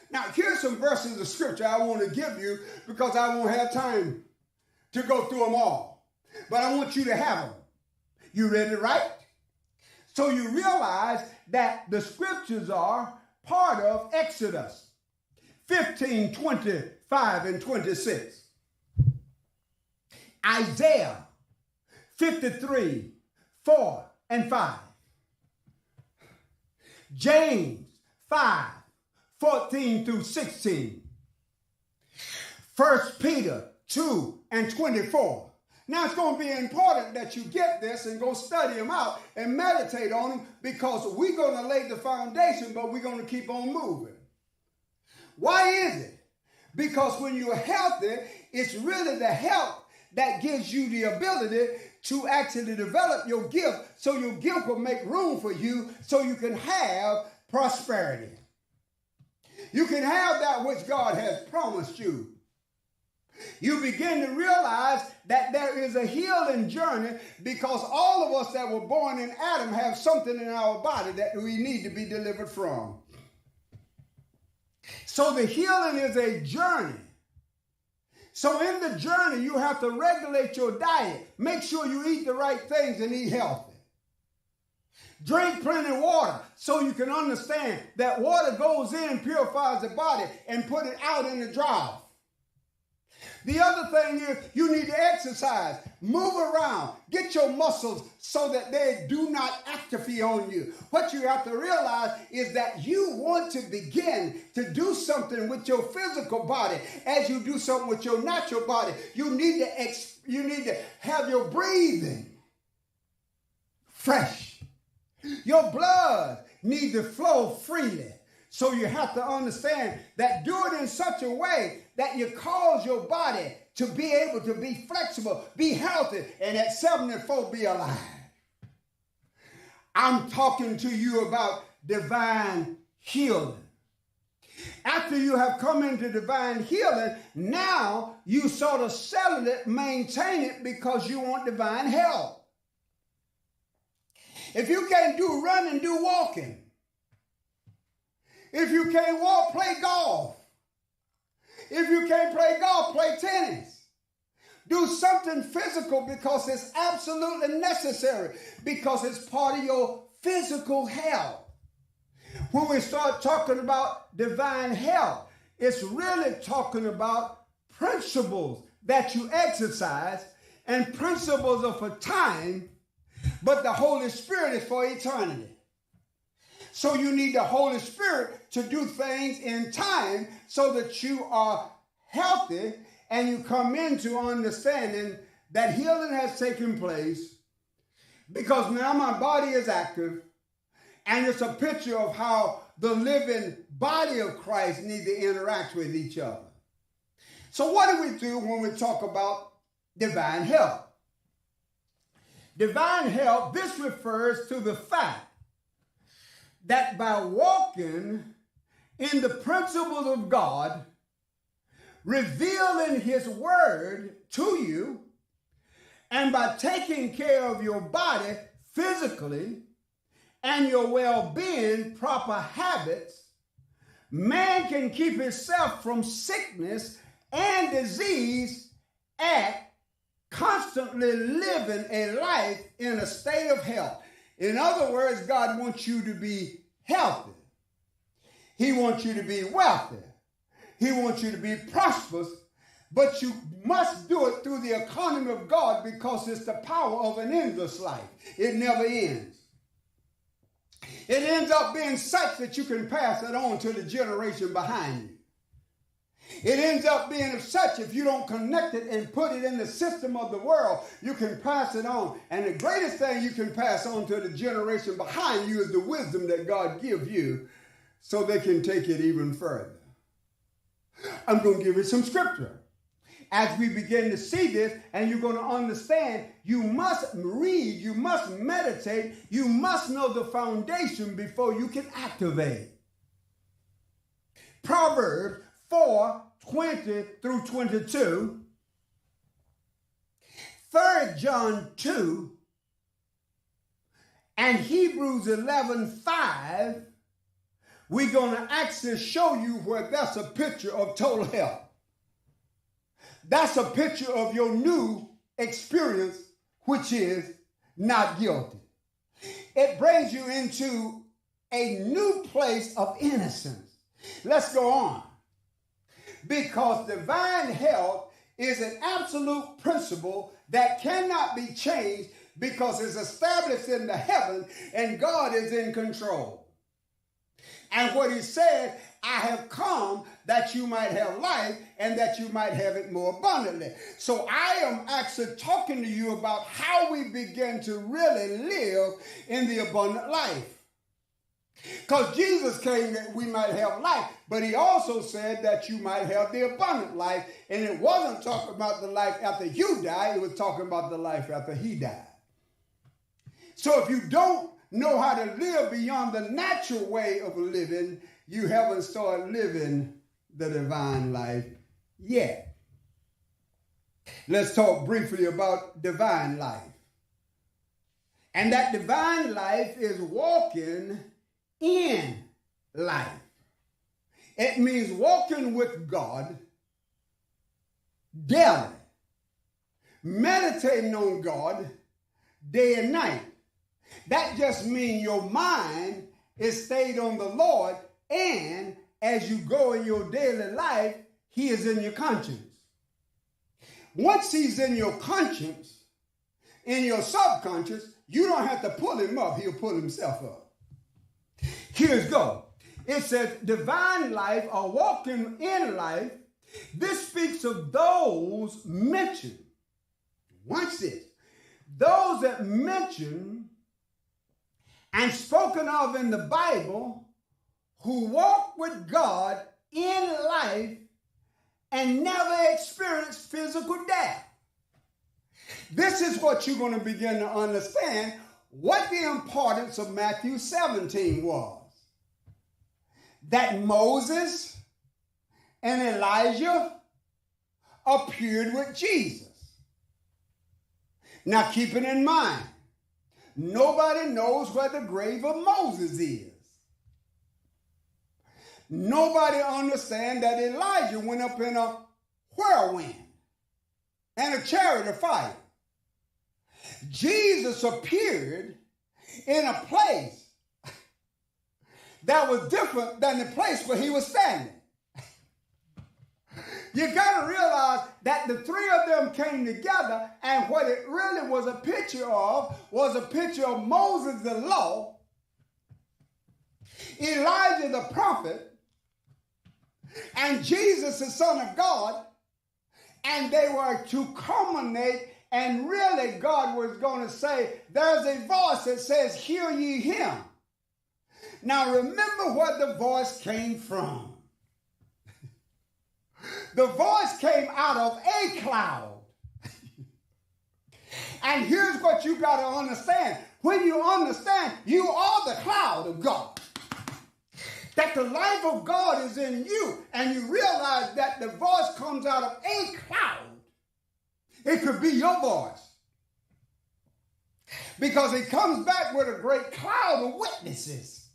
Now, here's some verses of scripture I want to give you, because I won't have time to go through them all. But I want you to have them. You ready, right? So you realize that the scriptures are part of Exodus 15, 25, and 26. Isaiah 53, 4 and 5. James 5, 14 through 16. 1 Peter 2 and 24. Now it's going to be important that you get this and go study them out and meditate on them, because we're going to lay the foundation, but we're going to keep on moving. Why is it? Because when you're healthy, it's really the health that gives you the ability to actually develop your gift, so your gift will make room for you so you can have prosperity. You can have that which God has promised you. You begin to realize that there is a healing journey, because all of us that were born in Adam have something in our body that we need to be delivered from. So the healing is a journey. So in the journey, you have to regulate your diet. Make sure you eat the right things and eat healthy. Drink plenty of water, so you can understand that water goes in, purifies the body, and put it out in the drought. The other thing is you need to exercise, move around, get your muscles so that they do not atrophy on you. What you have to realize is that you want to begin to do something with your physical body as you do something with your natural body. You need to have your breathing fresh. Your blood needs to flow freely. So you have to understand that do it in such a way that you cause your body to be able to be flexible, be healthy, and at 74 be alive. I'm talking to you about divine healing. After you have come into divine healing, now you sort of settle it, maintain it, because you want divine health. If you can't do running, do walking. If you can't walk, play golf. If you can't play golf, play tennis. Do something physical, because it's absolutely necessary, because it's part of your physical health. When we start talking about divine health, it's really talking about principles that you exercise, and principles are for time, but the Holy Spirit is for eternity. So you need the Holy Spirit to do things in time so that you are healthy and you come into understanding that healing has taken place, because now my body is active, and it's a picture of how the living body of Christ needs to interact with each other. So what do we do when we talk about divine health? Divine health, this refers to the fact that by walking in the principles of God, revealing his word to you, and by taking care of your body physically and your well-being, proper habits, man can keep himself from sickness and disease at constantly living a life in a state of health. In other words, God wants you to be healthy. He wants you to be wealthy. He wants you to be prosperous, but you must do it through the economy of God because it's the power of an endless life. It never ends. It ends up being such that you can pass it on to the generation behind you. It ends up being such if you don't connect it and put it in the system of the world, you can pass it on. And the greatest thing you can pass on to the generation behind you is the wisdom that God gives you so they can take it even further. I'm going to give you some scripture. As we begin to see this, and you're going to understand, you must read, you must meditate, you must know the foundation before you can activate. Proverbs 4:20 through 22, 3 John 2, and Hebrews 11:5, we're going to actually show you where that's a picture of total health. That's a picture of your new experience, which is not guilty. It brings you into a new place of innocence. Let's go on. Because divine health is an absolute principle that cannot be changed because it's established in the heaven and God is in control. And what he said, I have come that you might have life and that you might have it more abundantly. So I am actually talking to you about how we begin to really live in the abundant life. Because Jesus came that we might have life, but he also said that you might have the abundant life. And it wasn't talking about the life after you die, it was talking about the life after he died. So if you don't know how to live beyond the natural way of living, you haven't started living the divine life yet. Let's talk briefly about divine life. And that divine life is walking in life. It means walking with God daily, meditating on God day and night. That just means your mind is stayed on the Lord, and as you go in your daily life, he is in your conscience. Once he's in your conscience, in your subconscious, you don't have to pull him up, he'll pull himself up. Here's go. It says divine life or walking in life. This speaks of those mentioned. Watch this. Those that mentioned and spoken of in the Bible who walk with God in life and never experience physical death. This is what you're going to begin to understand what the importance of Matthew 17 was. That Moses and Elijah appeared with Jesus. Now keep it in mind, nobody knows where the grave of Moses is. Nobody understands that Elijah went up in a whirlwind and a chariot of fire. Jesus appeared in a place that was different than the place where he was standing. You got to realize that the three of them came together, and what it really was a picture of was a picture of Moses the law, Elijah the prophet, and Jesus the Son of God, and they were to culminate, and really God was going to say, there's a voice that says, hear ye him. Now remember where the voice came from. The voice came out of a cloud. And here's what you got to understand. When you understand, you are the cloud of God. That the life of God is in you, and you realize that the voice comes out of a cloud. It could be your voice. Because it comes back with a great cloud of witnesses.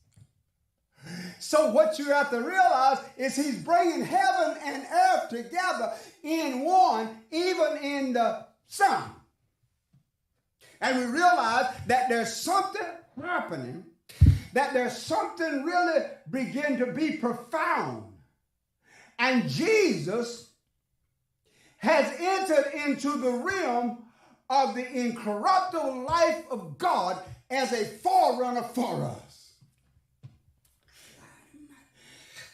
So what you have to realize is he's bringing heaven and earth together in one, even in the Son. And we realize that there's something happening, that there's something really begin to be profound. And Jesus has entered into the realm of the incorruptible life of God as a forerunner for us.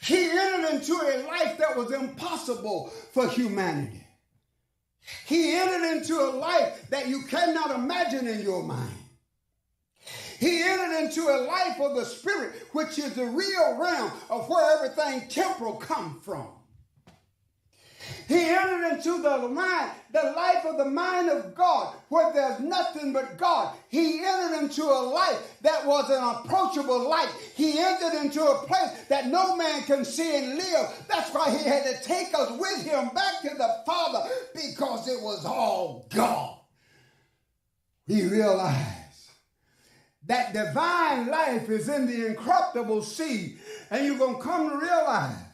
He entered into a life that was impossible for humanity. He entered into a life that you cannot imagine in your mind. He entered into a life of the spirit, which is the real realm of where everything temporal comes from. He entered into the life of the mind of God, where there's nothing but God. He entered into a life that was an approachable light. He entered into a place that no man can see and live. That's why he had to take us with him back to the Father, because it was all God. We realized that divine life is in the incorruptible seed, and you're going to come to realize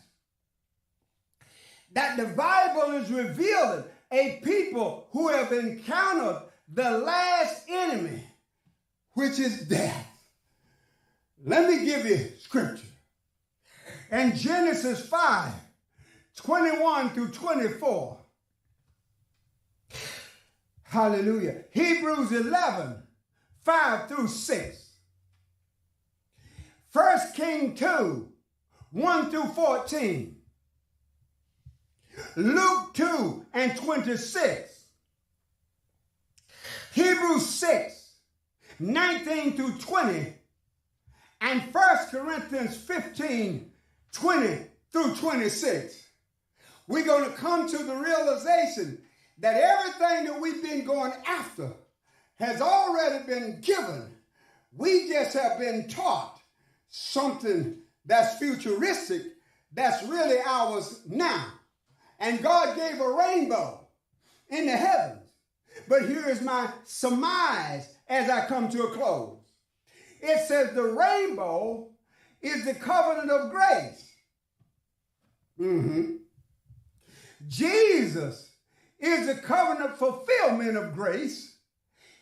that the Bible is revealing a people who have encountered the last enemy, which is death. Let me give you scripture. In Genesis 5:21-24. Hallelujah. Hebrews 11:5-6. 1 Kings 2:1-14. Luke 2:26. Hebrews 6:19-20. And 1 Corinthians 15:20-26. We're going to come to the realization that everything that we've been going after has already been given. We just have been taught something that's futuristic, that's really ours now. And God gave a rainbow in the heavens. But here is my surmise as I come to a close. It says the rainbow is the covenant of grace. Jesus is the covenant fulfillment of grace.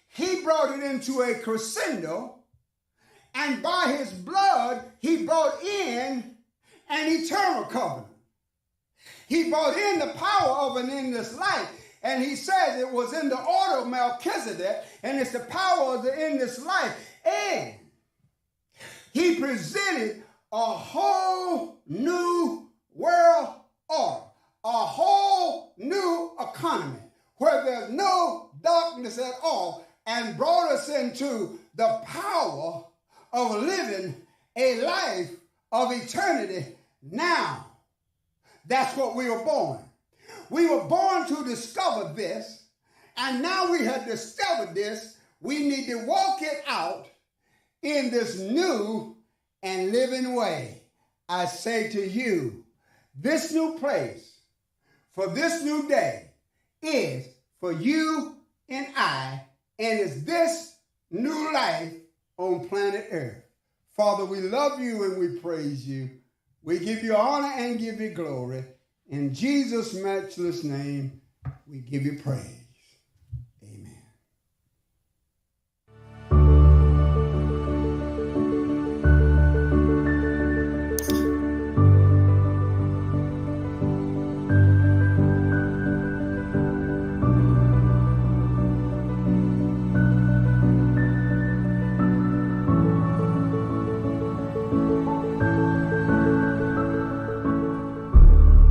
He brought it into a crescendo, and by his blood, he brought in an eternal covenant. He brought in the power of an endless life, and he says it was in the order of Melchizedek, and it's the power of the endless life. And he presented a whole new world order, a whole new economy where there's no darkness at all, and brought us into the power of living a life of eternity now. That's what we were born. We were born to discover this, and now we have discovered this. We need to walk it out in this new and living way. I say to you, this new place for this new day is for you and I, and it's this new life on planet Earth. Father, we love you and we praise you. We give you honor and give you glory. In Jesus' matchless name, we give you praise.